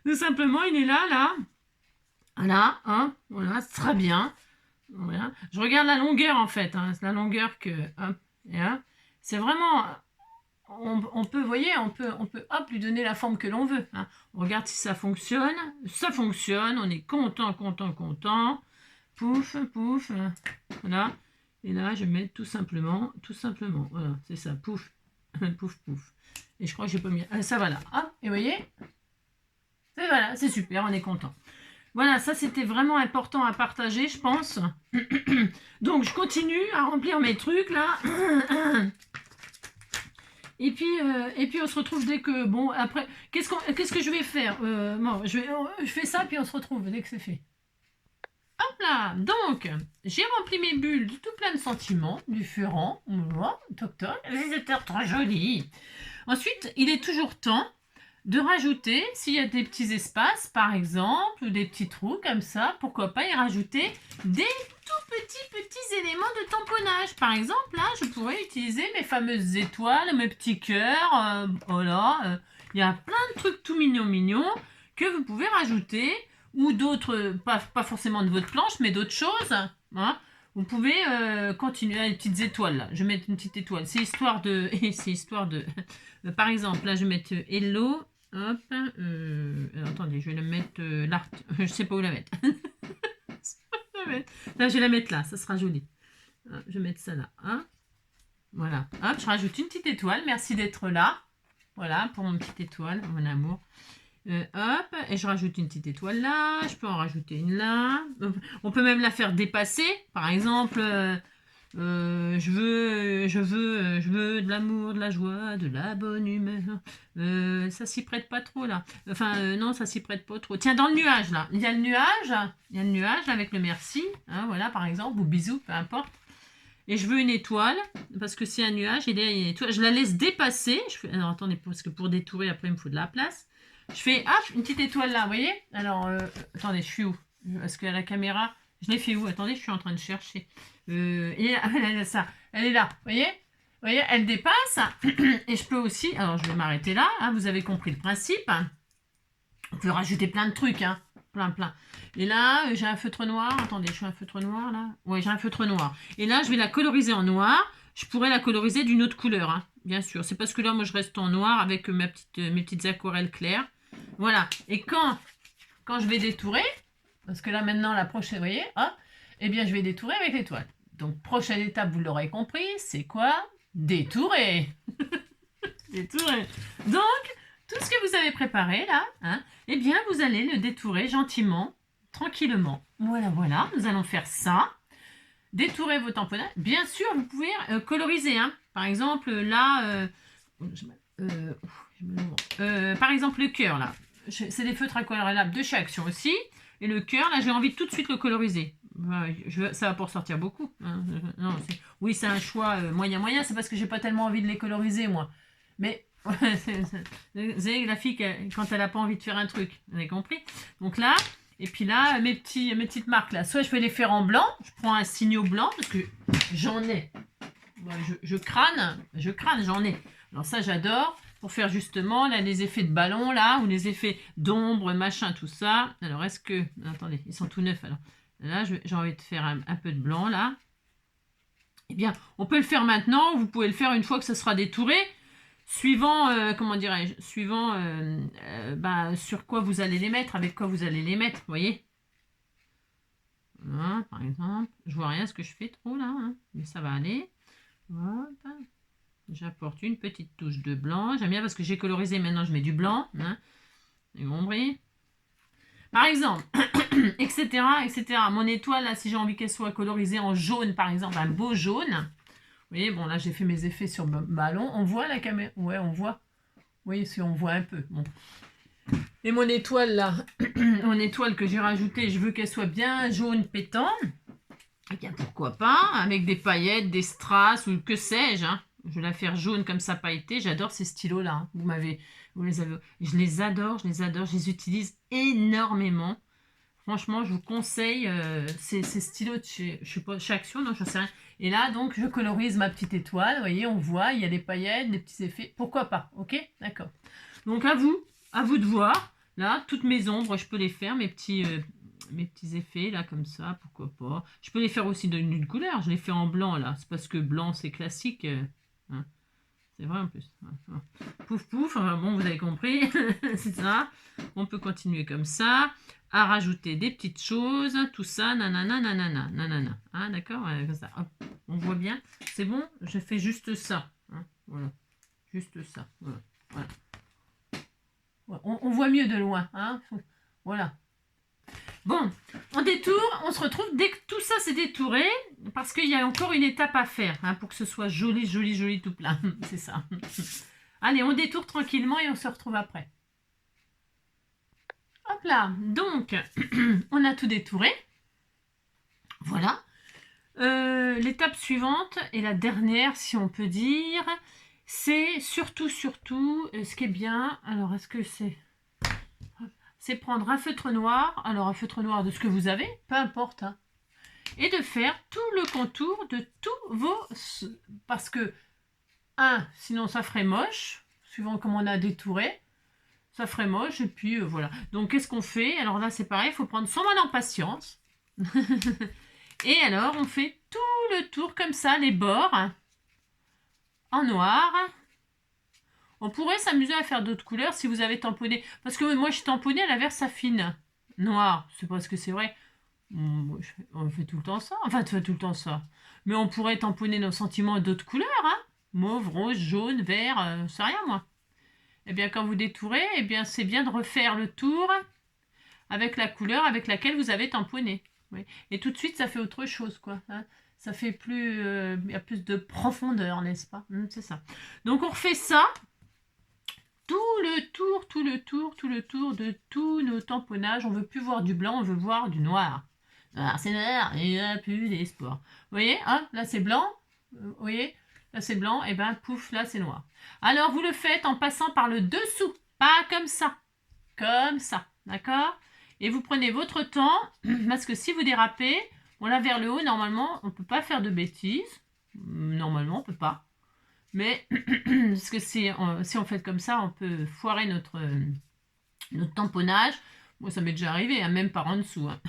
tout simplement, il est là. Voilà, hein, voilà, c'est très bien. Voilà. Je regarde la longueur en fait, hein, c'est la longueur que, hop, et hop. C'est vraiment, on peut, vous voyez, on peut hop, lui donner la forme que l'on veut. Hein. On regarde si ça fonctionne, on est content. Pouf, voilà. Et là, je vais mettre tout simplement, voilà, c'est ça, pouf, pouf. Et je crois que j'ai pas mis, ça va là, hop, et vous voyez, voilà, c'est super, on est content. Voilà, ça c'était vraiment important à partager, je pense. Donc je continue à remplir mes trucs là. Et puis on se retrouve dès que... Bon, après, qu'est-ce que je vais faire bon, je fais ça, puis on se retrouve dès que c'est fait. Hop là. Donc, j'ai rempli mes bulles de tout plein de sentiments, du furan, toc. C'était très joli. Ensuite, il est toujours temps de rajouter, s'il y a des petits espaces, par exemple, ou des petits trous comme ça, pourquoi pas y rajouter des tout petits éléments de tamponnage. Par exemple, là, je pourrais utiliser mes fameuses étoiles, mes petits cœurs, voilà. Il y a plein de trucs tout mignons que vous pouvez rajouter, ou d'autres, pas forcément de votre planche, mais d'autres choses. Hein. Vous pouvez continuer à les petites étoiles, là. Je vais mettre une petite étoile. C'est histoire de... par exemple, là, je vais mettre Hello... Hop, attendez, je vais la mettre là. Je sais pas où la mettre. Là, je vais la mettre là, ça sera joli. Je vais mettre ça là. Hein. Voilà. Hop, je rajoute une petite étoile. Merci d'être là. Voilà, pour mon petite étoile, mon amour. Hop, et je rajoute une petite étoile là. Je peux en rajouter une là. On peut même la faire dépasser. Par exemple... je veux de l'amour, de la joie, de la bonne humeur. Ça s'y prête pas trop là. Enfin, non, ça s'y prête pas trop. Tiens, dans le nuage là, il y a le nuage avec le merci. Hein, voilà, par exemple, ou bisous, peu importe. Et je veux une étoile, parce que c'est un nuage, et derrière il y a une étoile. Je la laisse dépasser. Alors attendez, parce que pour détourer, après il me faut de la place. Je fais, une petite étoile là, vous voyez. Alors, attendez, je suis où? Parce que la caméra, je l'ai fait où? Attendez, je suis en train de chercher. Et elle est là, vous voyez, elle dépasse. Et je peux aussi, alors je vais m'arrêter là, hein, vous avez compris le principe. On peut rajouter plein de trucs, hein, plein. Et là, j'ai un feutre noir, attendez, je suis un feutre noir là. Oui, j'ai un feutre noir. Et là, je vais la coloriser en noir. Je pourrais la coloriser d'une autre couleur, hein, bien sûr. C'est parce que là, moi, je reste en noir avec mes petites aquarelles claires. Voilà. Et quand je vais détourer, parce que là, maintenant, la prochaine, vous voyez, eh bien, je vais détourer avec l'étoile. Donc, prochaine étape, vous l'aurez compris, c'est quoi? Détourer. Détourer. Donc, tout ce que vous avez préparé là, hein, eh bien, vous allez le détourer gentiment, tranquillement. Voilà, nous allons faire ça. Détourer vos tamponnages. Bien sûr, vous pouvez coloriser. Hein. Par exemple, là, par exemple, le cœur là. C'est des feutres aquarellables de chez Action aussi. Et le cœur, là, j'ai envie de tout de suite le coloriser. Ça va pour sortir beaucoup. Hein. Non, oui, c'est un choix moyen. C'est parce que j'ai pas tellement envie de les coloriser, moi. Mais, vous savez, la fille, quand elle a pas envie de faire un truc, vous avez compris? Donc là, et puis là, mes petites marques, là. Soit je vais les faire en blanc, je prends un signaux blanc, parce que j'en ai. Je crâne, j'en ai. Alors ça, j'adore. Pour faire justement là les effets de ballon là ou les effets d'ombre machin tout ça. Alors est-ce que attendez, ils sont tout neufs alors. Là j'ai envie de faire un peu de blanc là. Eh bien on peut le faire maintenant, vous pouvez le faire une fois que ça sera détouré. suivant, comment dirais-je, suivant sur quoi vous allez les mettre, avec quoi vous allez les mettre, vous voyez. Voilà, par exemple. Je vois rien ce que je fais trop là, hein, mais ça va aller. Voilà. J'apporte une petite touche de blanc. J'aime bien parce que j'ai colorisé, maintenant je mets du blanc. Hein, et ombré. Par exemple, etc., etc. Mon étoile, là, si j'ai envie qu'elle soit colorisée en jaune, par exemple, un beau jaune. Vous voyez, bon, là, j'ai fait mes effets sur ballon. On voit la caméra? Ouais, on voit. Oui, si on voit un peu. Bon. Et mon étoile, là, mon étoile que j'ai rajoutée, je veux qu'elle soit bien jaune pétant. Eh bien, pourquoi pas, avec des paillettes, des strass, ou que sais-je. Hein. Je vais la faire jaune comme ça pailleté. J'adore ces stylos-là. Hein. Vous les avez. Je les adore, je les adore. Je les utilise énormément. Franchement, je vous conseille ces stylos de je sais pas, chez Action, non, je sais rien. Et là, donc, je colorise ma petite étoile. Vous voyez, on voit, il y a des paillettes, des petits effets. Pourquoi pas, ok? D'accord. Donc, à vous de voir. Là, toutes mes ombres, je peux les faire, mes petits effets, là, comme ça, pourquoi pas. Je peux les faire aussi d'une couleur. Je les fais en blanc, là. C'est parce que blanc, c'est classique. Hein. C'est vrai, en plus. Pouf, pouf. Enfin, bon, vous avez compris. C'est ça. On peut continuer comme ça. À rajouter des petites choses, tout ça, nanana, nanana, nanana. Ah, d'accord, ouais, comme ça. Hop, on voit bien. C'est bon, je fais juste ça. Hein, voilà, juste ça. Voilà. Voilà. On voit mieux de loin. Hein, voilà. Bon, on détourne, on se retrouve dès que tout ça s'est détouré, parce qu'il y a encore une étape à faire, hein, pour que ce soit joli, joli, joli, tout plein. C'est ça. Allez, on détourne tranquillement et on se retrouve après. Hop là, donc, on a tout détouré. Voilà. L'étape suivante, et la dernière, si on peut dire, c'est surtout, ce qui est bien, alors est-ce que c'est prendre un feutre noir, alors un feutre noir de ce que vous avez, peu importe, hein, et de faire tout le contour de tous vos... Parce que, sinon ça ferait moche, suivant comment on a détouré, ça ferait moche, et puis voilà. Donc qu'est-ce qu'on fait? Alors là c'est pareil, il faut prendre son mal en patience. Et alors on fait tout le tour comme ça, les bords, en noir. On pourrait s'amuser à faire d'autres couleurs si vous avez tamponné. Parce que moi je tamponnais à la Versafine noir. C'est parce que c'est vrai. On fait tout le temps ça. Enfin, tu fais tout le temps ça. Mais on pourrait tamponner nos sentiments d'autres couleurs. Hein. Mauve, rose, jaune, vert, c'est rien moi. Eh bien, quand vous détourez, eh bien, c'est bien de refaire le tour avec la couleur avec laquelle vous avez tamponné. Oui. Et tout de suite, ça fait autre chose, quoi. Hein. Ça fait plus... il y a plus de profondeur, n'est-ce pas? C'est ça. Donc, on refait ça. Tout le tour de tous nos tamponnages. On ne veut plus voir du blanc, on veut voir du noir. Ah, c'est noir, il n'y a plus d'espoir. Vous voyez, hein, là c'est blanc. Vous voyez, là c'est blanc, et ben pouf, là c'est noir. Alors vous le faites en passant par le dessous, pas comme ça. Comme ça, d'accord? Et vous prenez votre temps, parce que si vous dérapez, on l'a vers le haut, normalement, on ne peut pas faire de bêtises. Normalement, on ne peut pas. Mais, parce que si on fait comme ça, on peut foirer notre tamponnage. Moi, ça m'est déjà arrivé, hein, même par en dessous. Hein.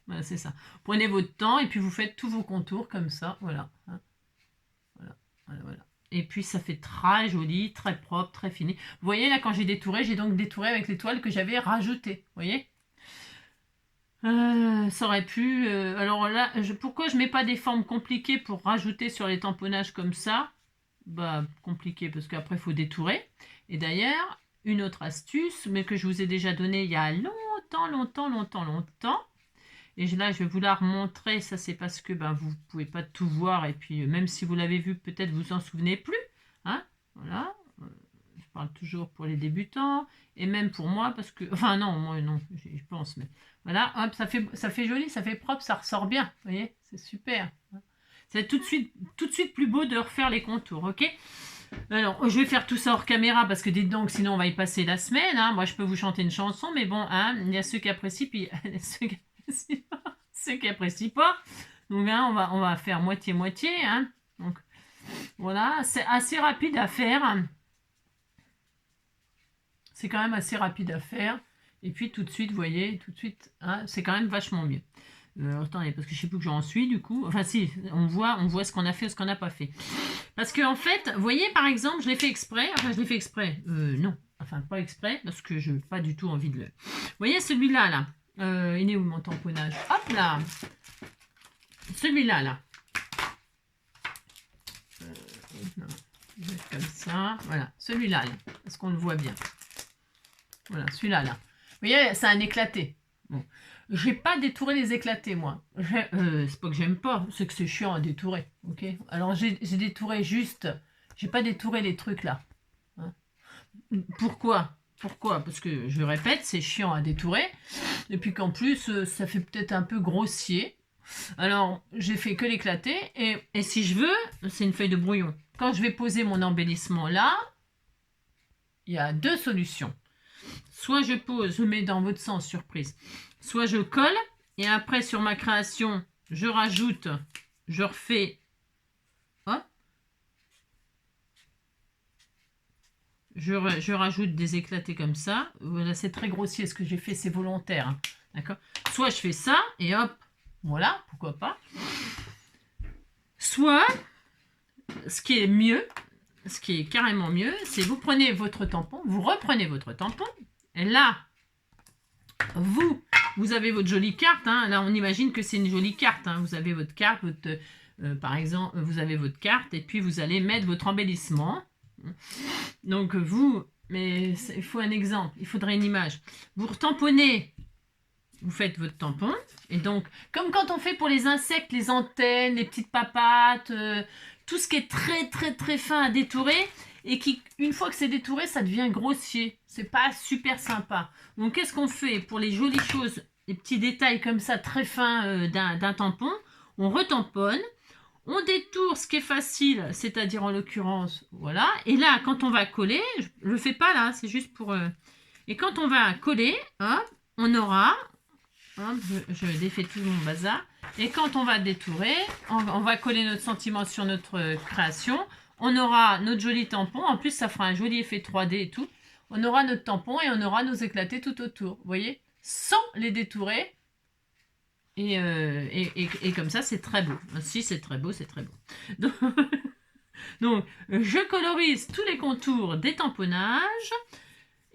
Voilà, c'est ça. Prenez votre temps et puis vous faites tous vos contours comme ça. Voilà. Hein. Voilà. Voilà, voilà. Et puis, ça fait très joli, très propre, très fini. Vous voyez, là, quand j'ai détouré, j'ai donc détouré avec l'étoile que j'avais rajoutée. Vous voyez, ça aurait pu... alors là, pourquoi je mets pas des formes compliquées pour rajouter sur les tamponnages comme ça? Bah, compliqué, parce qu'après, il faut détourer. Et d'ailleurs, une autre astuce, mais que je vous ai déjà donnée il y a longtemps. Et là, je vais vous la remontrer. Ça, c'est parce que vous ne pouvez pas tout voir. Et puis, même si vous l'avez vu, peut-être vous en souvenez plus. Hein, voilà. Je parle toujours pour les débutants. Et même pour moi, parce que... Enfin, non, moi, non, je pense. Mais voilà, hop, ça fait joli, ça fait propre, ça ressort bien. Vous voyez, c'est super. C'est tout de suite plus beau de refaire les contours, ok? Alors, je vais faire tout ça hors caméra parce que dites donc, sinon on va y passer la semaine. Hein. Moi, je peux vous chanter une chanson, mais bon, hein, il y a ceux qui apprécient, puis ceux qui apprécient pas. Donc, hein, on va faire moitié-moitié. Hein. Donc, voilà, c'est assez rapide à faire. C'est quand même assez rapide à faire. Et puis, tout de suite, vous voyez, hein, c'est quand même vachement mieux. Attendez, parce que je sais plus que j'en suis du coup. Enfin si, on voit ce qu'on a fait, ce qu'on n'a pas fait. Parce que en fait, vous voyez par exemple, je l'ai fait exprès. Enfin, je l'ai fait exprès. Non, enfin pas exprès, parce que je n'ai pas du tout envie de le... Vous voyez celui-là, là. Il est où mon tamponnage? Hop là. Celui-là, là. Je vais comme ça. Voilà, celui-là, là. Est-ce qu'on le voit bien? Voilà, celui-là, là. Vous voyez, c'est un éclaté. Bon. Je n'ai pas détouré les éclatés, moi. C'est pas que j'aime pas, c'est que c'est chiant à détourer. Ok. Alors, j'ai détouré juste... J'ai pas détouré les trucs, là. Hein. Pourquoi? Parce que, je répète, c'est chiant à détourer. Et puis qu'en plus, ça fait peut-être un peu grossier. Alors, j'ai fait que l'éclater. Et si je veux, c'est une feuille de brouillon. Quand je vais poser mon embellissement là, il y a deux solutions. Soit je pose, je mets dans votre sens, surprise. Soit je colle, et après sur ma création, je rajoute, je refais, hop. Je rajoute des éclatés comme ça. Voilà, c'est très grossier ce que j'ai fait, c'est volontaire. Hein. D'accord. Soit je fais ça, et hop, voilà, pourquoi pas. Soit, ce qui est mieux, ce qui est carrément mieux, c'est vous prenez votre tampon, vous reprenez votre tampon, et là, vous avez votre jolie carte. Hein. Là, on imagine que c'est une jolie carte. Hein. Vous avez votre carte, par exemple, vous avez votre carte, et puis vous allez mettre votre embellissement. Donc vous, mais il faut un exemple, il faudrait une image. Vous retamponnez, vous faites votre tampon, et donc, comme quand on fait pour les insectes, les antennes, les petites papates, tout ce qui est très très très fin à détourer, et qui, une fois que c'est détouré, ça devient grossier. C'est pas super sympa. Donc qu'est-ce qu'on fait pour les jolies choses, les petits détails comme ça, très fins d'un tampon? On retamponne. On détourne ce qui est facile, c'est-à-dire en l'occurrence, voilà. Et là, quand on va coller, je ne le fais pas là, c'est juste pour... Et quand on va coller, hop, on aura... Hop, je défais tout mon bazar. Et quand on va détourer, on va coller notre sentiment sur notre création. On aura notre joli tampon. En plus, ça fera un joli effet 3D et tout. On aura notre tampon et on aura nos éclatés tout autour. Vous voyez? Sans les détourer. Et comme ça, c'est très beau. Si, c'est très beau, c'est très beau. Donc, je colorise tous les contours des tamponnages.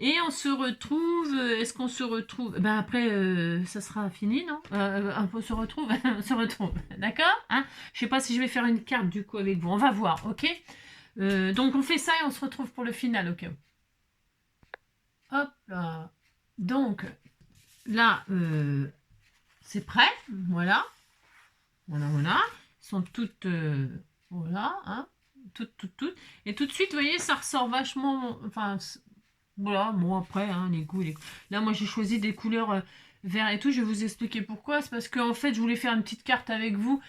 Et on se retrouve... Est-ce qu'on se retrouve? Ben après, ça sera fini, non? On se retrouve. On se retrouve. D'accord, hein? Je sais pas si je vais faire une carte, du coup, avec vous. On va voir, ok? Donc, on fait ça et on se retrouve pour le final, ok? Hop là. Donc, là... c'est prêt, voilà. Voilà. Ils sont toutes, voilà, hein, toutes. Et tout de suite, vous voyez, ça ressort vachement, enfin, voilà, bon après, hein, les goûts. Là, moi, j'ai choisi des couleurs vert et tout, je vais vous expliquer pourquoi. C'est parce qu'en fait, je voulais faire une petite carte avec vous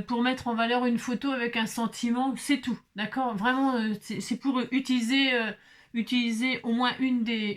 pour mettre en valeur une photo avec un sentiment, c'est tout, d'accord? Vraiment, c'est pour utiliser au moins une des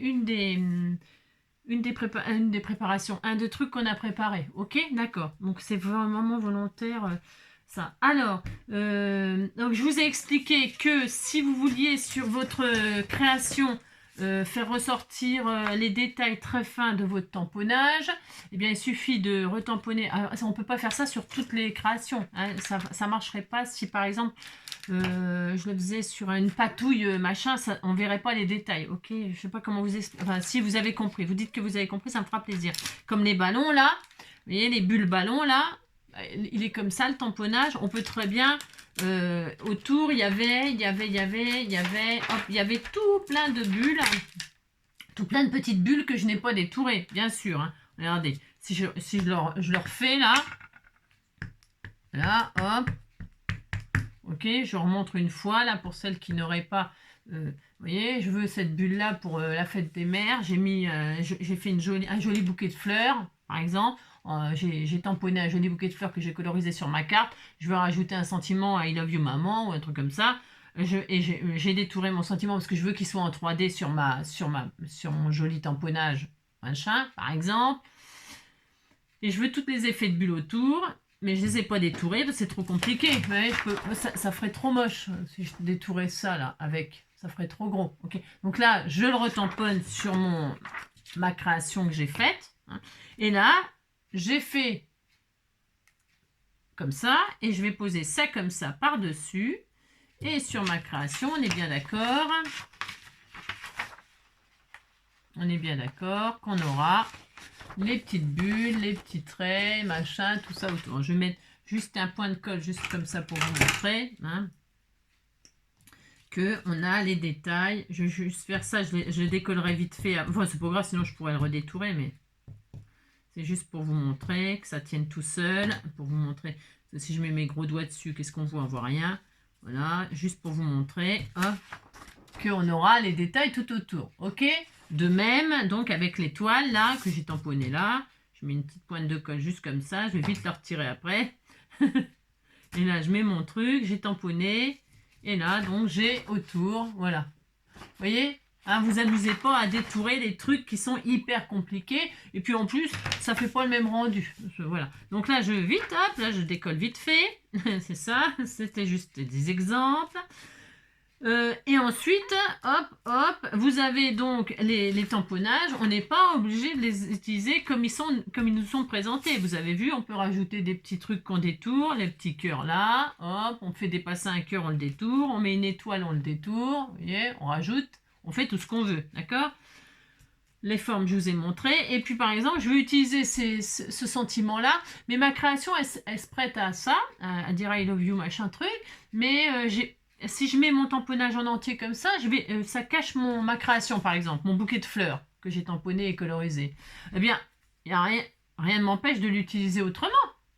préparations, un des trucs qu'on a préparé, ok, d'accord, donc c'est vraiment volontaire ça. Alors, donc je vous ai expliqué que si vous vouliez sur votre création faire ressortir les détails très fins de votre tamponnage, eh bien il suffit de retamponner. Alors, on ne peut pas faire ça sur toutes les créations, hein. Ça ne marcherait pas si par exemple je le faisais sur une patouille machin, ça, on verrait pas les détails, ok? Je sais pas comment vous expliquer. Enfin, si vous avez compris, vous dites que vous avez compris, ça me fera plaisir. Comme les ballons là, vous voyez les bulles ballons là, il est comme ça le tamponnage. On peut très bien autour, il y avait, hop, il y avait tout plein de bulles, tout plein de petites bulles que je n'ai pas détourées, bien sûr. Hein. Regardez, si je leur fais là, hop. Ok, je remontre une fois là pour celles qui n'auraient pas. Vous voyez, je veux cette bulle là pour la fête des mères. J'ai fait un joli bouquet de fleurs, par exemple. J'ai tamponné un joli bouquet de fleurs que j'ai colorisé sur ma carte. Je veux rajouter un sentiment I love you maman ou un truc comme ça. J'ai détouré mon sentiment parce que je veux qu'il soit en 3D sur mon joli tamponnage, machin, par exemple. Et je veux tous les effets de bulles autour. Mais je ne les ai pas détourés parce que c'est trop compliqué. Ouais, ça ferait trop moche si je détourais ça là avec. Ça ferait trop gros. Okay. Donc là, je le retamponne sur ma création que j'ai faite. Hein. Et là, j'ai fait comme ça, et je vais poser ça comme ça par-dessus. Et sur ma création, on est bien d'accord. On est bien d'accord qu'on aura les petites bulles, les petits traits, machin, tout ça autour. Je vais mettre juste un point de colle, juste comme ça pour vous montrer. Hein, qu'on a les détails. Je vais juste faire ça, je le décollerai vite fait. Enfin, c'est pas grave, sinon je pourrais le redétourer, mais c'est juste pour vous montrer que ça tienne tout seul. Pour vous montrer, si je mets mes gros doigts dessus, qu'est-ce qu'on voit? On voit rien. Voilà, juste pour vous montrer qu'on aura les détails tout autour. Ok? De même, donc avec les toiles là, que j'ai tamponné là, je mets une petite pointe de colle juste comme ça. Je vais vite le retirer après. Et là, je mets mon truc, j'ai tamponné. Et là, donc, j'ai autour, voilà. Vous voyez, hein, vous amusez pas à détourer les trucs qui sont hyper compliqués. Et puis, en plus, ça fait pas le même rendu. Voilà. Donc là, hop, là, je décolle vite fait. C'est ça, c'était juste des exemples. Et ensuite, hop, hop, vous avez donc les tamponnages. On n'est pas obligé de les utiliser comme ils nous sont présentés. Vous avez vu, on peut rajouter des petits trucs qu'on détourne, les petits cœurs là, hop, on fait dépasser un cœur, on le détourne, on met une étoile, on le détourne, vous voyez, on rajoute, on fait tout ce qu'on veut, d'accord? Les formes, je vous ai montré. Et puis, par exemple, je vais utiliser ce sentiment-là, mais ma création, elle se prête à ça, à dire I love you, machin truc, mais si je mets mon tamponnage en entier comme ça, ça cache ma création, par exemple, mon bouquet de fleurs que j'ai tamponné et colorisé. Eh bien, y a rien ne m'empêche de l'utiliser autrement.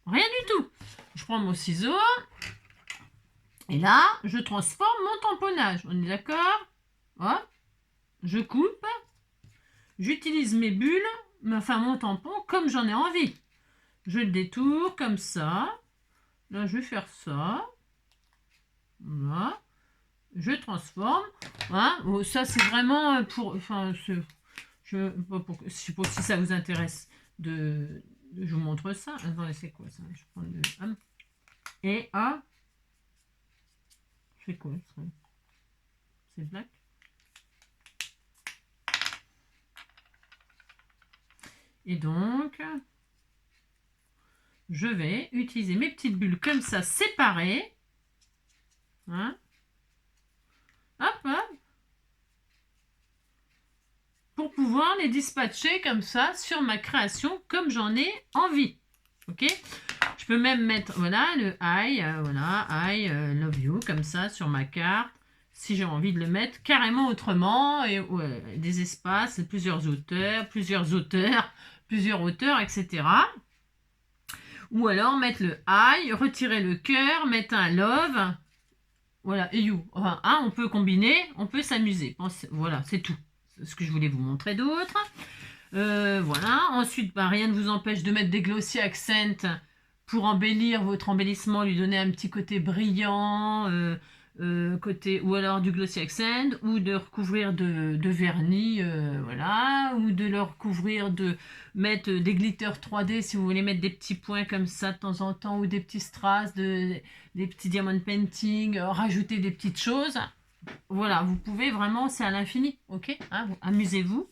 Rien du tout. Je prends mon ciseau et là, je transforme mon tamponnage. On est d'accord? Hop, je coupe. J'utilise mes bulles, enfin mon tampon, comme j'en ai envie. Je le détourne comme ça. Là, je vais faire ça. Voilà. Je transforme. Hein. Ça, c'est vraiment pour... Enfin, je sais pas si ça vous intéresse je vous montre ça. Attendez, c'est quoi ça? Je prends le... Et hop. C'est quoi ça? C'est black. Et donc, je vais utiliser mes petites bulles comme ça, séparées. Hein? Hop, hop. Pour pouvoir les dispatcher comme ça sur ma création, comme j'en ai envie. Ok? Je peux même mettre, voilà, le I, voilà, I love you, comme ça, sur ma carte. Si j'ai envie de le mettre carrément autrement, et des espaces, plusieurs auteurs, etc. Ou alors mettre le I, retirer le cœur, mettre un love, voilà, et you. Enfin, hein, on peut combiner, on peut s'amuser. Voilà, c'est tout. C'est ce que je voulais vous montrer d'autre. Voilà. Ensuite, rien ne vous empêche de mettre des glossy accents pour embellir votre embellissement, lui donner un petit côté brillant, ou alors du glossy accent, ou de recouvrir de vernis, voilà, ou de le recouvrir, de mettre des glitters 3D si vous voulez mettre des petits points comme ça de temps en temps, ou des petits strass, des petits diamond painting, rajouter des petites choses. Voilà, vous pouvez vraiment, c'est à l'infini, ok, hein, amusez-vous.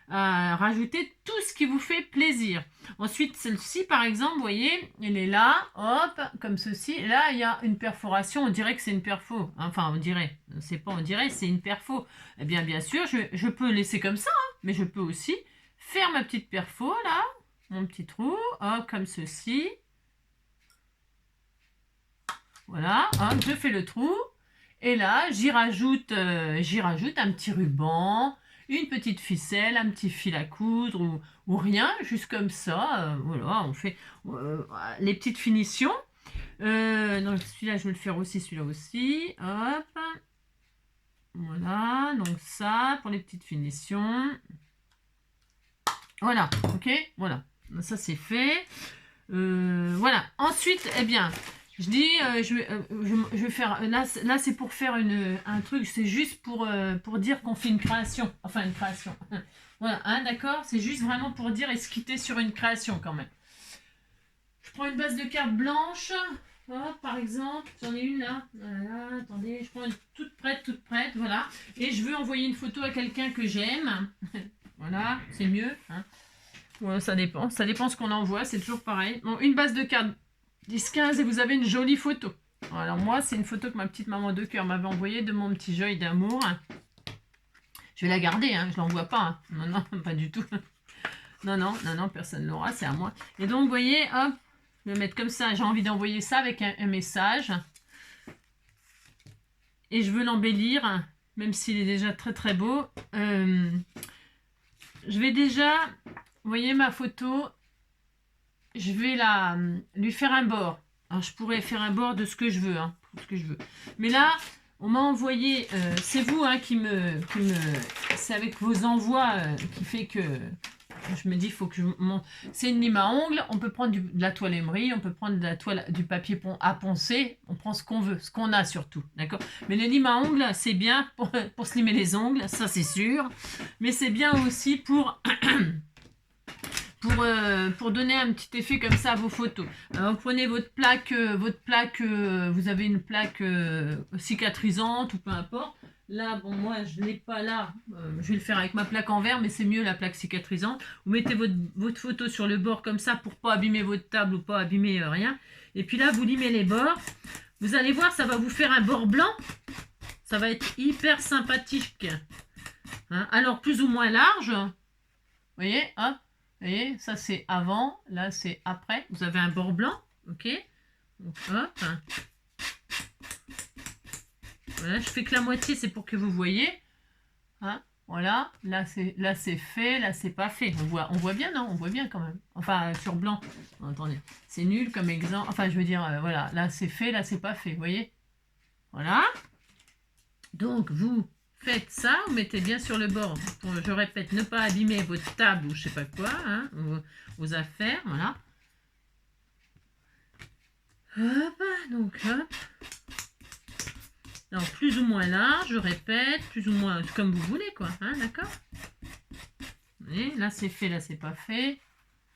Rajouter tout ce qui vous fait plaisir. Ensuite, celle-ci, par exemple, vous voyez, elle est là, hop, comme ceci. Là, il y a une perforation, on dirait que c'est une perfo. Enfin, on dirait, c'est pas on dirait, c'est une perfo. Eh bien, bien sûr, je peux laisser comme ça, hein, mais je peux aussi faire ma petite perfo, là, mon petit trou, hop, comme ceci. Voilà, hop, je fais le trou. Et là, j'y rajoute un petit ruban, une petite ficelle, un petit fil à coudre ou rien, juste comme ça. Voilà, on fait les petites finitions. Donc celui-là, je vais le faire aussi, celui-là aussi. Hop. Voilà, donc ça, pour les petites finitions. Voilà, ok, voilà. Ça, c'est fait. Voilà. Ensuite, eh bien... Je dis, je vais faire, là c'est pour faire un truc, c'est juste pour dire qu'on fait une création, enfin une création. Voilà, hein, d'accord? C'est juste vraiment pour dire esquiter sur une création quand même. Je prends une base de cartes blanche, par exemple, j'en ai une là, voilà, attendez, je prends une toute prête, voilà, et je veux envoyer une photo à quelqu'un que j'aime, voilà, c'est mieux, hein. Ouais, ça dépend ce qu'on envoie, c'est toujours pareil. Bon, une base de cartes 10-15 et vous avez une jolie photo. Alors moi, c'est une photo que ma petite maman de cœur m'avait envoyée de mon petit joy d'amour. Je vais la garder, hein, je l'envoie pas. Hein. Non, non, pas du tout. Non, non, non, non, personne l'aura, c'est à moi. Et donc, vous voyez, hop, je vais le mettre comme ça. J'ai envie d'envoyer ça avec un message. Et je veux l'embellir, même s'il est déjà très très beau. Je vais déjà, vous voyez ma photo, je vais lui faire un bord. Alors, je pourrais faire un bord de ce que je veux, hein, ce que je veux. Mais là, on m'a envoyé, c'est vous hein, c'est avec vos envois qui fait que je me dis, il faut que je monte. C'est une lime à ongles, on peut prendre de la toile émery, on peut prendre de la toile, du papier à poncer, on prend ce qu'on veut, ce qu'on a surtout, d'accord. Mais les limes à ongles, c'est bien pour se limer les ongles, ça c'est sûr, mais c'est bien aussi pour donner un petit effet comme ça à vos photos. Alors, vous prenez votre plaque, vous avez une plaque cicatrisante ou peu importe. Là, bon, moi, je ne l'ai pas là. Je vais le faire avec ma plaque en verre, mais c'est mieux la plaque cicatrisante. Vous mettez votre photo sur le bord comme ça pour pas abîmer votre table ou pas abîmer rien. Et puis là, vous limez les bords. Vous allez voir, ça va vous faire un bord blanc. Ça va être hyper sympathique. Hein? Alors, plus ou moins large. Vous voyez, hop. Vous voyez, ça c'est avant, là c'est après. Vous avez un bord blanc, ok. Donc, hop. Voilà, je fais que la moitié, c'est pour que vous voyez. Hein, voilà, là c'est fait, là c'est pas fait. On voit bien, non? On voit bien quand même. Enfin, sur blanc. Non, attendez, c'est nul comme exemple. Enfin, je veux dire, voilà, là c'est fait, là c'est pas fait. Vous voyez? Voilà. Donc, vous faites ça, vous mettez bien sur le bord. Pour, je répète, ne pas abîmer votre table ou je sais pas quoi, hein, vos affaires, voilà. Hop, donc hop. Alors, plus ou moins large, je répète, plus ou moins comme vous voulez, quoi, hein, d'accord? Et là, c'est fait, là, c'est pas fait.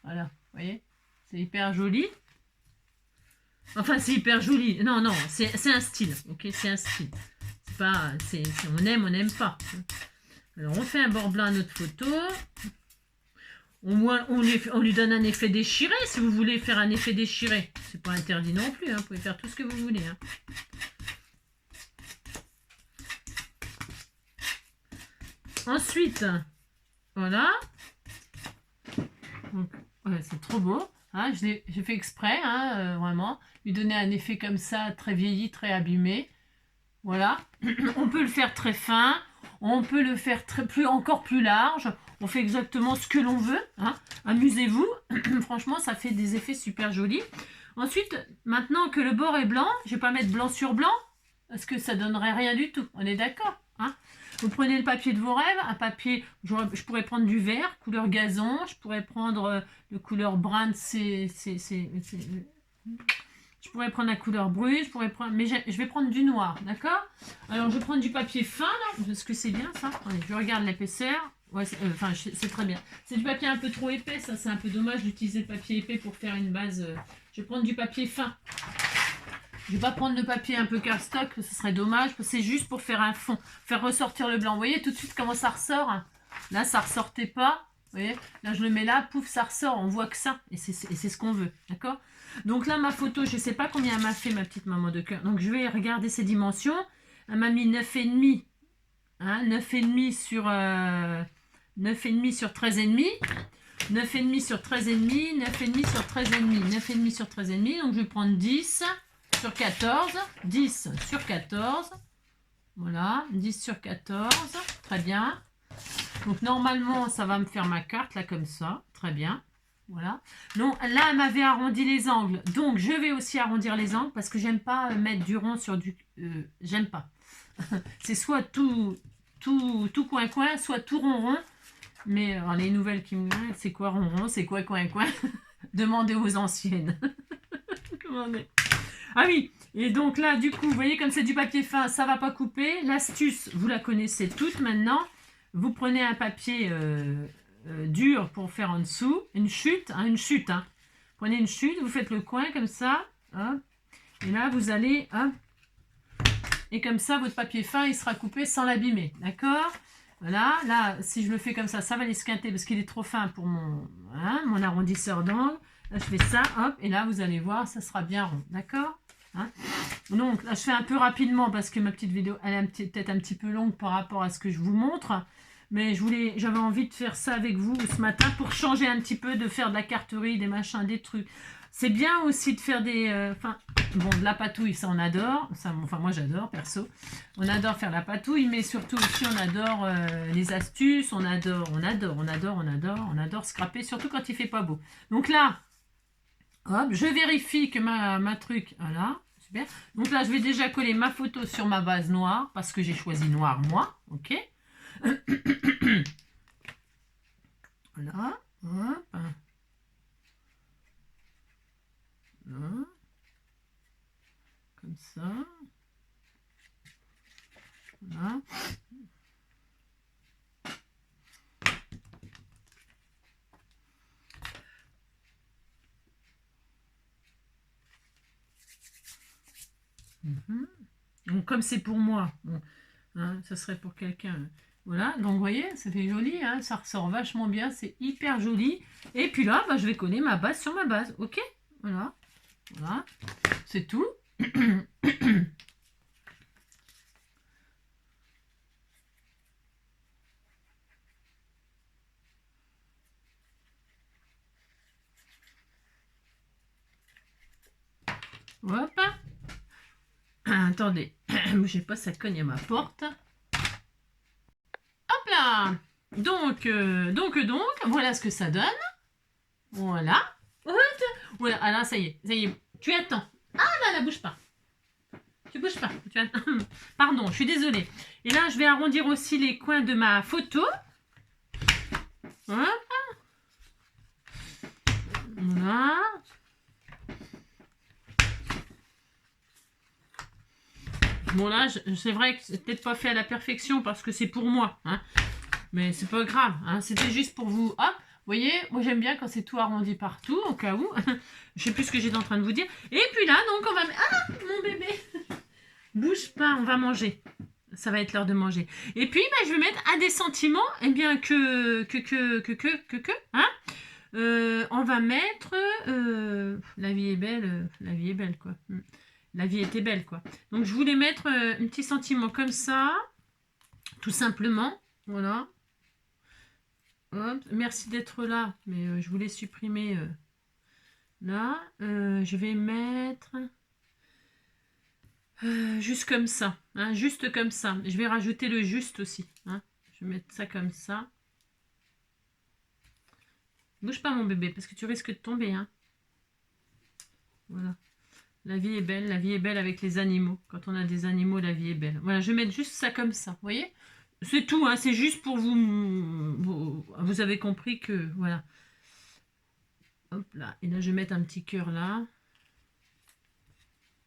Voilà, vous voyez? C'est hyper joli. Enfin, c'est hyper joli. Non, non, c'est un style, ok? C'est un style. C'est pas, on n'aime pas. Alors, on fait un bord blanc à notre photo. On lui donne un effet déchiré, si vous voulez faire un effet déchiré. C'est pas interdit non plus, hein, vous pouvez faire tout ce que vous voulez. Hein. Ensuite, voilà. Ouais, c'est trop beau. Hein, j'ai fait exprès, hein, vraiment. Lui donner un effet comme ça, très vieilli, très abîmé. Voilà. On peut le faire très fin. On peut le faire encore plus large. On fait exactement ce que l'on veut. Hein. Amusez-vous. Franchement, ça fait des effets super jolis. Ensuite, maintenant que le bord est blanc, je ne vais pas mettre blanc sur blanc, parce que ça ne donnerait rien du tout. On est d'accord, hein? Vous prenez le papier de vos rêves, un papier, je pourrais prendre du vert, couleur gazon, je pourrais prendre le couleur brun, je pourrais prendre la couleur brune, mais je vais prendre du noir, d'accord? Alors, je vais prendre du papier fin, là, parce que c'est bien, ça. Attendez, je regarde l'épaisseur. Ouais, c'est très bien. C'est du papier un peu trop épais, ça, c'est un peu dommage d'utiliser le papier épais pour faire une base. Je vais prendre du papier fin. Je ne vais pas prendre le papier un peu cardstock, ce serait dommage, c'est juste pour faire un fond, faire ressortir le blanc. Vous voyez tout de suite comment ça ressort, hein? Là, ça ne ressortait pas. Vous voyez, là, je le mets là, pouf, ça ressort, on voit que ça. Et c'est ce qu'on veut, d'accord? Donc là, ma photo, je ne sais pas combien elle m'a fait, ma petite maman de cœur. Donc, je vais regarder ses dimensions. Elle m'a mis 9,5. Hein, 9,5 sur 9,5 sur 13,5. 9,5 sur 13,5. 9,5 sur 13,5. 9,5 sur 13,5. Donc, je vais prendre 10 sur 14. 10 sur 14. Voilà, 10 sur 14. Très bien. Donc, normalement, ça va me faire ma carte, là, comme ça. Très bien. Voilà. Donc, là, elle m'avait arrondi les angles. Donc, je vais aussi arrondir les angles parce que j'aime pas mettre du rond sur du... j'aime pas. C'est soit tout coin-coin, soit tout rond-rond. Mais alors, les nouvelles qui me disent, c'est quoi rond-rond, c'est quoi coin-coin? Demandez aux anciennes. Demandez. Ah oui, et donc là, du coup, vous voyez, comme c'est du papier fin, ça va pas couper. L'astuce, vous la connaissez toute maintenant. Vous prenez un papier dur pour faire en dessous, une chute. Prenez une chute, vous faites le coin comme ça. Hop, et là, vous allez... Hop, et comme ça, votre papier fin, il sera coupé sans l'abîmer. D'accord? Voilà. Là, si je le fais comme ça, ça va l'esquinter parce qu'il est trop fin pour mon arrondisseur d'angle. Là, je fais ça, hop, et là, vous allez voir, ça sera bien rond, d'accord, hein? Donc, là, je fais un peu rapidement parce que ma petite vidéo, elle est peut-être un petit peu longue par rapport à ce que je vous montre. Mais j'avais envie de faire ça avec vous ce matin pour changer un petit peu, de faire de la carterie, des machins, des trucs. C'est bien aussi de faire bon, de la patouille, ça on adore. Ça, enfin, moi j'adore, perso. On adore faire la patouille, mais surtout aussi on adore les astuces, on adore scraper, surtout quand il fait pas beau. Donc là, hop, je vérifie que ma truc, voilà, super. Donc là, je vais déjà coller ma photo sur ma base noire, parce que j'ai choisi noir, moi, ok. Voilà, hop. Voilà. Comme ça. Voilà. Donc comme c'est pour moi, bon, hein, ça serait pour quelqu'un. Voilà, donc vous voyez, ça fait joli, hein, ça ressort vachement bien, c'est hyper joli. Et puis là, bah, je vais coller ma base sur ma base, ok. Voilà, voilà, c'est tout. Hop. Attendez, bougez pas, ça cogne à ma porte. Hop là. Donc, voilà ce que ça donne. Voilà. Voilà, alors ça y est, tu attends. Ah là, là, bouge pas. Tu bouges pas. Tu attends. Pardon, je suis désolée. Et là, je vais arrondir aussi les coins de ma photo. Voilà. Voilà. Bon là, c'est vrai que c'est peut-être pas fait à la perfection parce que c'est pour moi, hein. Mais c'est pas grave, hein. C'était juste pour vous. Hop, vous voyez, moi j'aime bien quand c'est tout arrondi partout, au cas où. Je sais plus ce que j'étais en train de vous dire. Et puis là, donc on va... Ah, mon bébé. Bouge pas, on va manger. Ça va être l'heure de manger. Et puis, bah, je vais mettre un des sentiments, eh bien, hein. On va mettre... la vie est belle, quoi. La vie était belle, quoi. Donc, je voulais mettre un petit sentiment comme ça, tout simplement. Voilà. Hop. Merci d'être là, mais je voulais supprimer là. Je vais mettre juste comme ça, hein, juste comme ça. Je vais rajouter le juste aussi, hein. Je vais mettre ça comme ça. Bouge pas mon bébé, parce que tu risques de tomber, hein. Voilà. La vie est belle avec les animaux. Quand on a des animaux, la vie est belle. Voilà, je vais mettre juste ça comme ça, vous voyez? C'est tout, hein, c'est juste pour vous avez compris que, voilà. Hop là, et là je vais mettre un petit cœur là.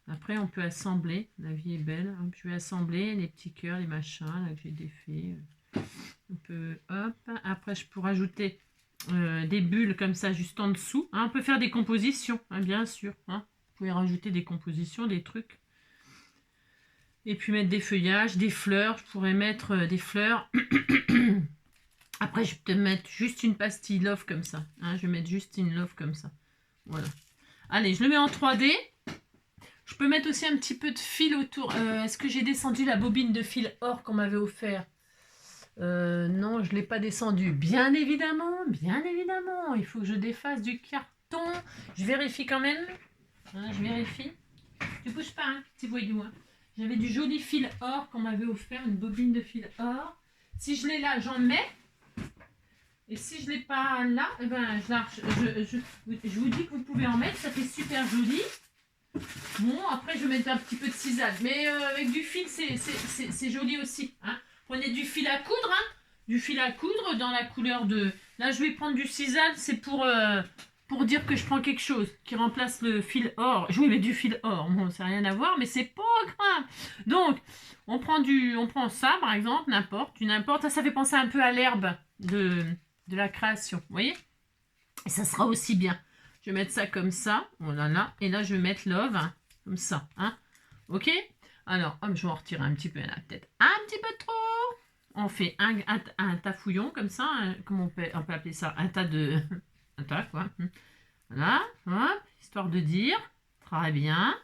Après on peut assembler, la vie est belle. Hop, je vais assembler les petits cœurs, les machins là que j'ai défaits. On peut, hop, après je peux rajouter des bulles comme ça juste en dessous, hein. On peut faire des compositions, hein, bien sûr, hein. Vous pouvez rajouter des compositions, des trucs. Et puis mettre des feuillages, des fleurs. Je pourrais mettre des fleurs. Après, je peux mettre juste une pastille love comme ça, hein. Je vais mettre juste une love comme ça. Voilà. Allez, je le mets en 3D. Je peux mettre aussi un petit peu de fil autour. Est-ce que j'ai descendu la bobine de fil or qu'on m'avait offert? Non, je ne l'ai pas descendu. Bien évidemment. Il faut que je défasse du carton. Je vérifie quand même. Hein, je vérifie. Tu bouges pas, hein, petit voyou, hein. J'avais du joli fil or qu'on m'avait offert, une bobine de fil or. Si je l'ai là, j'en mets. Et si je ne l'ai pas là, eh ben, je vous dis que vous pouvez en mettre. Ça fait super joli. Bon, après, je vais mettre un petit peu de cisaille. Mais avec du fil, c'est joli aussi, hein. Prenez du fil à coudre, hein. Du fil à coudre dans la couleur de... Là, je vais prendre du cisaille, c'est pour dire que je prends quelque chose qui remplace le fil or. Je vais mettre du fil or, bon, ça n'a rien à voir, mais c'est pas grave. Donc, on prend ça, par exemple, n'importe. Ça fait penser un peu à l'herbe de la création, vous voyez? Et ça sera aussi bien. Je vais mettre ça comme ça, voilà, là. Et là, je vais mettre love, hein, comme ça, hein. Ok? Alors, hop, je vais en retirer un petit peu, là, peut-être un petit peu trop. On fait un tafouillon, comme ça, hein, comment on peut appeler ça? Un tas, quoi. Voilà, hop, histoire de dire. Très bien.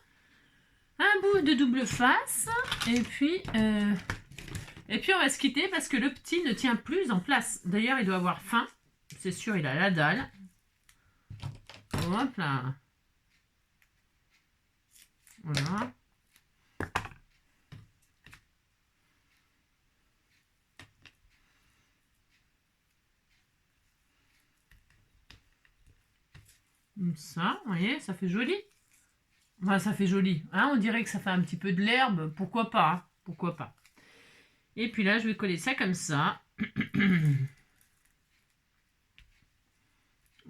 Un bout de double face. Et puis on va se quitter parce que le petit ne tient plus en place. D'ailleurs, il doit avoir faim. C'est sûr, il a la dalle. Hop là. Voilà. Comme ça, vous voyez, ça fait joli. Enfin, ça fait joli. Hein, on dirait que ça fait un petit peu de l'herbe. Pourquoi pas, hein, pourquoi pas. Et puis là, je vais coller ça comme ça.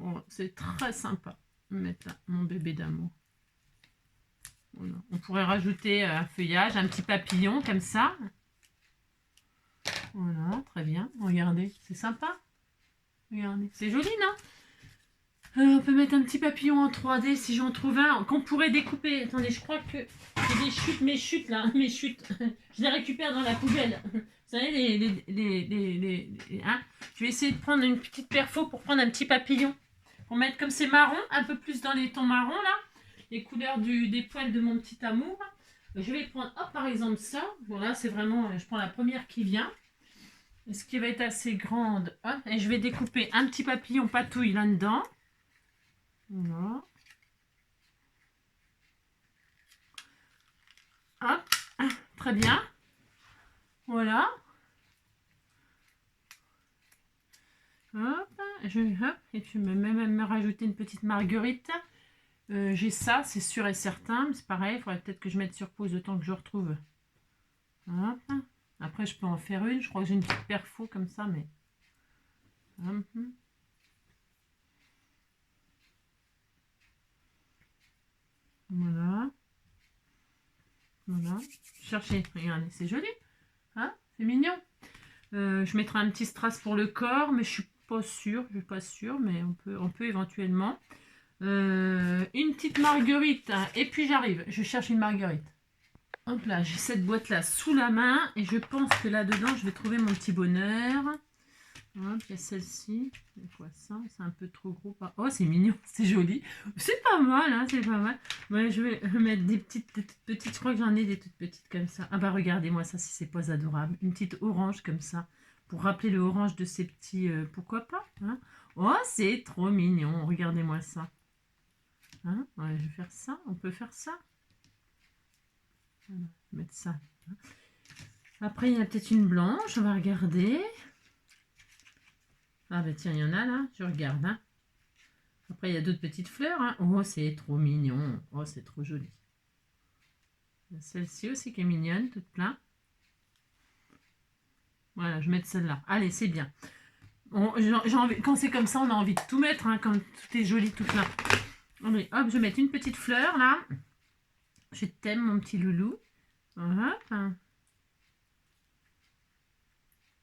Oh, c'est très sympa. Mettre là mon bébé d'amour. Voilà. On pourrait rajouter un feuillage, un petit papillon comme ça. Voilà, très bien. Regardez, c'est sympa. Regardez, c'est joli, non? On peut mettre un petit papillon en 3D si j'en trouve un qu'on pourrait découper. Attendez, je crois que j'ai des chutes, mes chutes là, mes chutes. Je les récupère dans la poubelle. Vous savez, hein, je vais essayer de prendre une petite perfo pour prendre un petit papillon. Pour mettre comme c'est marron, un peu plus dans les tons marrons là, les couleurs des poils de mon petit amour. Je vais prendre, hop, par exemple ça. Voilà, c'est vraiment, je prends la première qui vient. Ce qui va être assez grande. Hop, et je vais découper un petit papillon patouille là-dedans. Voilà. Hop, très bien. Voilà. Hop, hop, et puis même me rajouter une petite marguerite. J'ai ça, c'est sûr et certain. C'est pareil, il faudrait peut-être que je mette sur pause le temps que je retrouve. Hop. Après, je peux en faire une. Je crois que j'ai une petite perfo comme ça, mais... Hop. Voilà. Voilà. Cherchez, regardez, c'est joli. Hein, c'est mignon. Je mettrai un petit strass pour le corps, mais je suis pas sûre. Je suis pas sûre, mais on peut éventuellement. Une petite marguerite. Hein, et puis j'arrive. Je cherche une marguerite. Hop là, j'ai cette boîte là sous la main. Et je pense que là-dedans, je vais trouver mon petit bonheur. Hop, il y a celle-ci. C'est quoi ça? C'est un peu trop gros. Oh, c'est mignon, c'est joli. C'est pas mal, hein, c'est pas mal. Ouais, je vais mettre des petites. Je crois que j'en ai des toutes petites comme ça. Ah bah regardez-moi ça, si c'est pas adorable. Une petite orange comme ça. Pour rappeler le orange de ces petits... pourquoi pas, hein? Oh, c'est trop mignon. Regardez-moi ça. Hein, ouais, je vais faire ça. On peut faire ça. Voilà, mettre ça. Après, il y a peut-être une blanche. On va regarder. Ah bah tiens, il y en a là, je regarde. Hein. Après, il y a d'autres petites fleurs. Hein. Oh, c'est trop mignon. Oh, c'est trop joli. Celle-ci aussi qui est mignonne, toute plein. Voilà, je vais mettre celle-là. Allez, c'est bien. Quand c'est comme ça, on a envie de tout mettre, hein, quand tout est joli, tout plein. Allez, hop, je vais mettre une petite fleur là. Je t'aime, mon petit loulou. Voilà.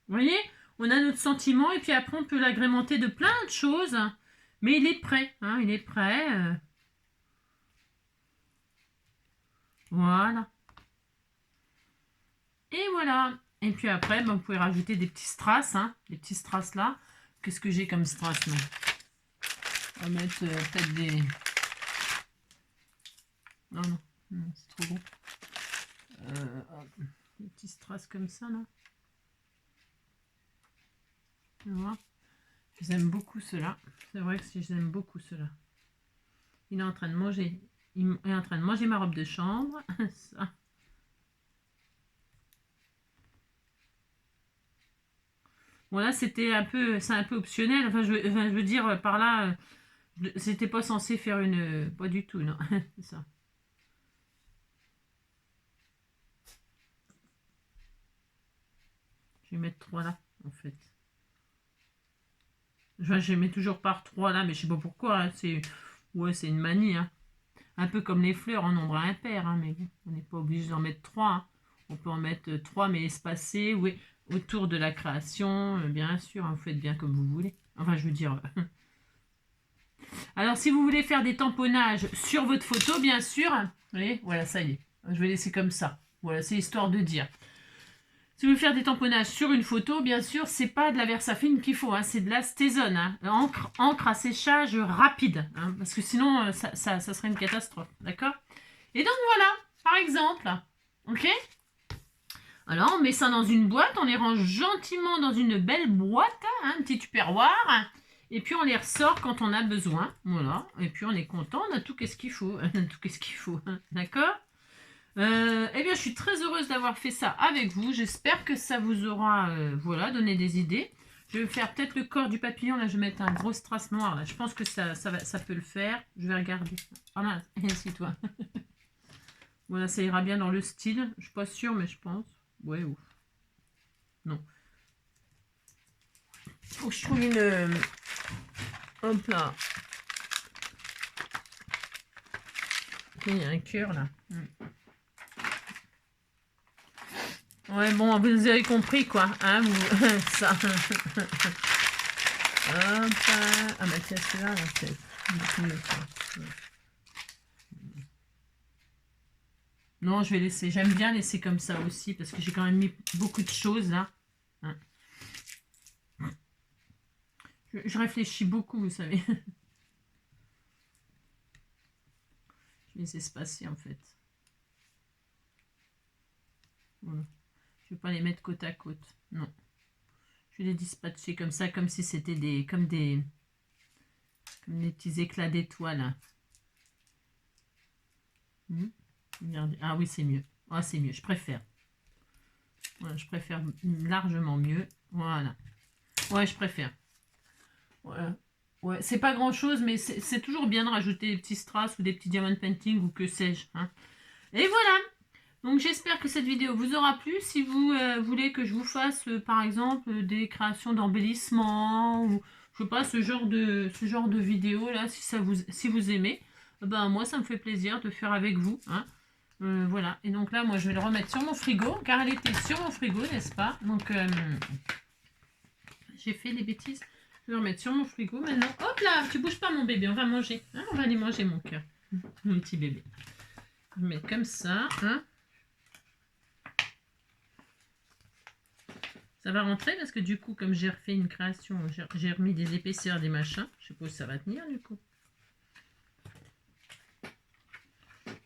Vous voyez, on a notre sentiment et puis après on peut l'agrémenter de plein de choses. Mais il est prêt, hein, il est prêt. Voilà. Et voilà. Et puis après, ben, vous pouvez rajouter des petits strass, hein, des petits strass là. Qu'est-ce que j'ai comme strass là? On va mettre peut-être des... Non, c'est trop gros. Des petits strass comme ça là. Voilà. J'aime beaucoup cela. C'est vrai que j'aime beaucoup cela. Il est en train de manger. Il est en train de manger ma robe de chambre. Ça. Bon là c'était c'est un peu optionnel. Enfin je veux dire par là, c'était pas censé faire une, pas du tout, non. C'est ça. Je vais mettre 3 là en fait. Je mets toujours par 3 là, mais je sais pas pourquoi. Hein. C'est une manie. Hein. Un peu comme les fleurs en nombre impair, hein, mais bon, on n'est pas obligé d'en mettre 3. Hein. On peut en mettre 3 mais espacés, oui, autour de la création, bien sûr. Hein, vous faites bien comme vous voulez. Enfin, je veux dire. Alors, si vous voulez faire des tamponnages sur votre photo, bien sûr, vous voyez, voilà, ça y est. Je vais laisser comme ça. Voilà, c'est histoire de dire. Si vous voulez faire des tamponnages sur une photo, bien sûr, c'est pas de la Versafine qu'il faut, hein, c'est de la Stézone. Hein. Encre à séchage rapide, hein, parce que sinon, ça serait une catastrophe, d'accord? Et donc voilà, par exemple, ok? Alors, on met ça dans une boîte, on les range gentiment dans une belle boîte, hein, un petit tupperware, et puis on les ressort quand on a besoin, voilà. Et puis on est content, on a tout qu'est-ce qu'il faut, tout qu'est-ce qu'il faut, hein, d'accord? Eh bien, je suis très heureuse d'avoir fait ça avec vous. J'espère que ça vous aura voilà, donné des idées. Je vais faire peut-être le corps du papillon. Là, je vais mettre un gros strass noir. Là. Je pense que ça peut le faire. Je vais regarder. Ah là, assis-toi. Voilà, ça ira bien dans le style. Je suis pas sûre, mais je pense. Ouais, ouf. Non. Faut que je trouve une... Hop là. Ok, il y a un cœur là. Ouais, bon, vous avez compris, quoi. Hein, vous... ça. Hop. Ah, bah tiens, celui-là, là, c'est beaucoup mieux, quoi. Non, je vais laisser. J'aime bien laisser comme ça aussi, parce que j'ai quand même mis beaucoup de choses, là. Hein. Je réfléchis beaucoup, vous savez. Je vais les espacer, en fait. Voilà. Je ne vais pas les mettre côte à côte. Non. Je vais les dispatcher comme ça, comme si c'était des petits éclats d'étoiles. Regardez. Ah oui, c'est mieux. Ah, c'est mieux. Je préfère. Voilà, je préfère largement mieux. Voilà. Ouais, je préfère. Voilà. Ouais, c'est pas grand chose, mais c'est toujours bien de rajouter des petits strass ou des petits diamond painting ou que sais-je. Hein. Et voilà. Donc j'espère que cette vidéo vous aura plu. Si vous voulez que je vous fasse par exemple des créations d'embellissement ou je sais pas ce genre de vidéo là, si vous aimez, ben moi ça me fait plaisir de faire avec vous. Hein. Voilà. Et donc là moi je vais le remettre sur mon frigo car elle était sur mon frigo, n'est-ce pas? Donc j'ai fait des bêtises. Je vais le remettre sur mon frigo maintenant. Hop là, tu bouges pas mon bébé, on va manger. Hein, on va aller manger mon cœur, mon petit bébé. Je vais mettre comme ça. Hein. Ça va rentrer parce que du coup, comme j'ai refait une création, j'ai remis des épaisseurs, des machins. Je suppose que ça va tenir du coup.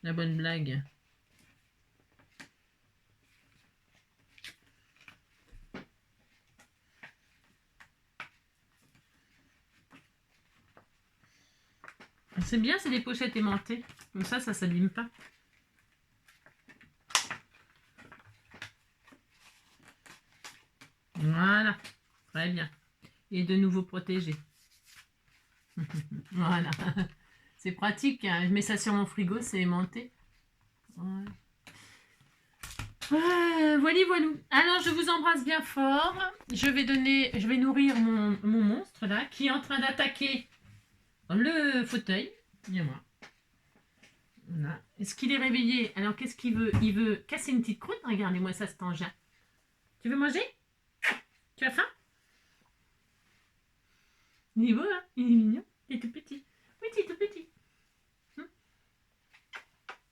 La bonne blague. C'est bien, c'est des pochettes aimantées. Comme ça ne s'abîme pas. Voilà, très bien. Et de nouveau protégé. Voilà. C'est pratique, hein. Je mets ça sur mon frigo, c'est aimanté. Voilà. Voilà. Alors, je vous embrasse bien fort. Je vais nourrir mon monstre là, qui est en train d'attaquer le fauteuil. Et moi. Voilà. Est-ce qu'il est réveillé? Alors, qu'est-ce qu'il veut? Il veut casser une petite croûte. Regardez-moi ça, cet engin. Tu veux manger? Tu as faim? Il est beau, hein? Il est mignon. Il est tout petit. Oui, il est tout petit.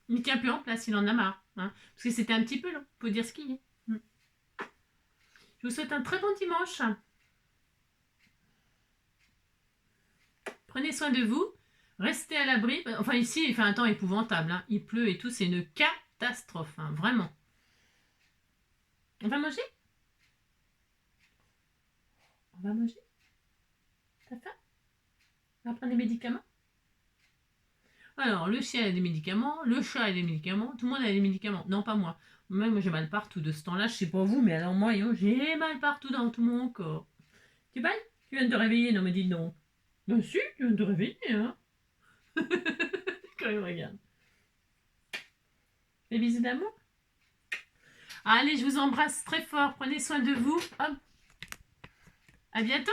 Il tient plus en place, il en a marre. Hein, parce que c'était un petit peu long, faut dire ce qu'il est. Je vous souhaite un très bon dimanche. Prenez soin de vous. Restez à l'abri. Enfin, ici, il fait un temps épouvantable. Hein. Il pleut et tout, c'est une catastrophe. Hein, vraiment. On va manger? On va manger? T'as faim? On va prendre des médicaments? Alors, le chien a des médicaments, le chat a des médicaments, tout le monde a des médicaments. Non, pas moi. Moi, j'ai mal partout de ce temps-là. Je sais pas vous, mais alors moi, j'ai mal partout dans tout mon corps. Tu bailles? Tu viens de te réveiller? Non, mais dis donc. Ben si, tu viens de te réveiller, hein. Quand il me regarde. Des bisous d'amour. Allez, je vous embrasse très fort. Prenez soin de vous. Hop. À bientôt.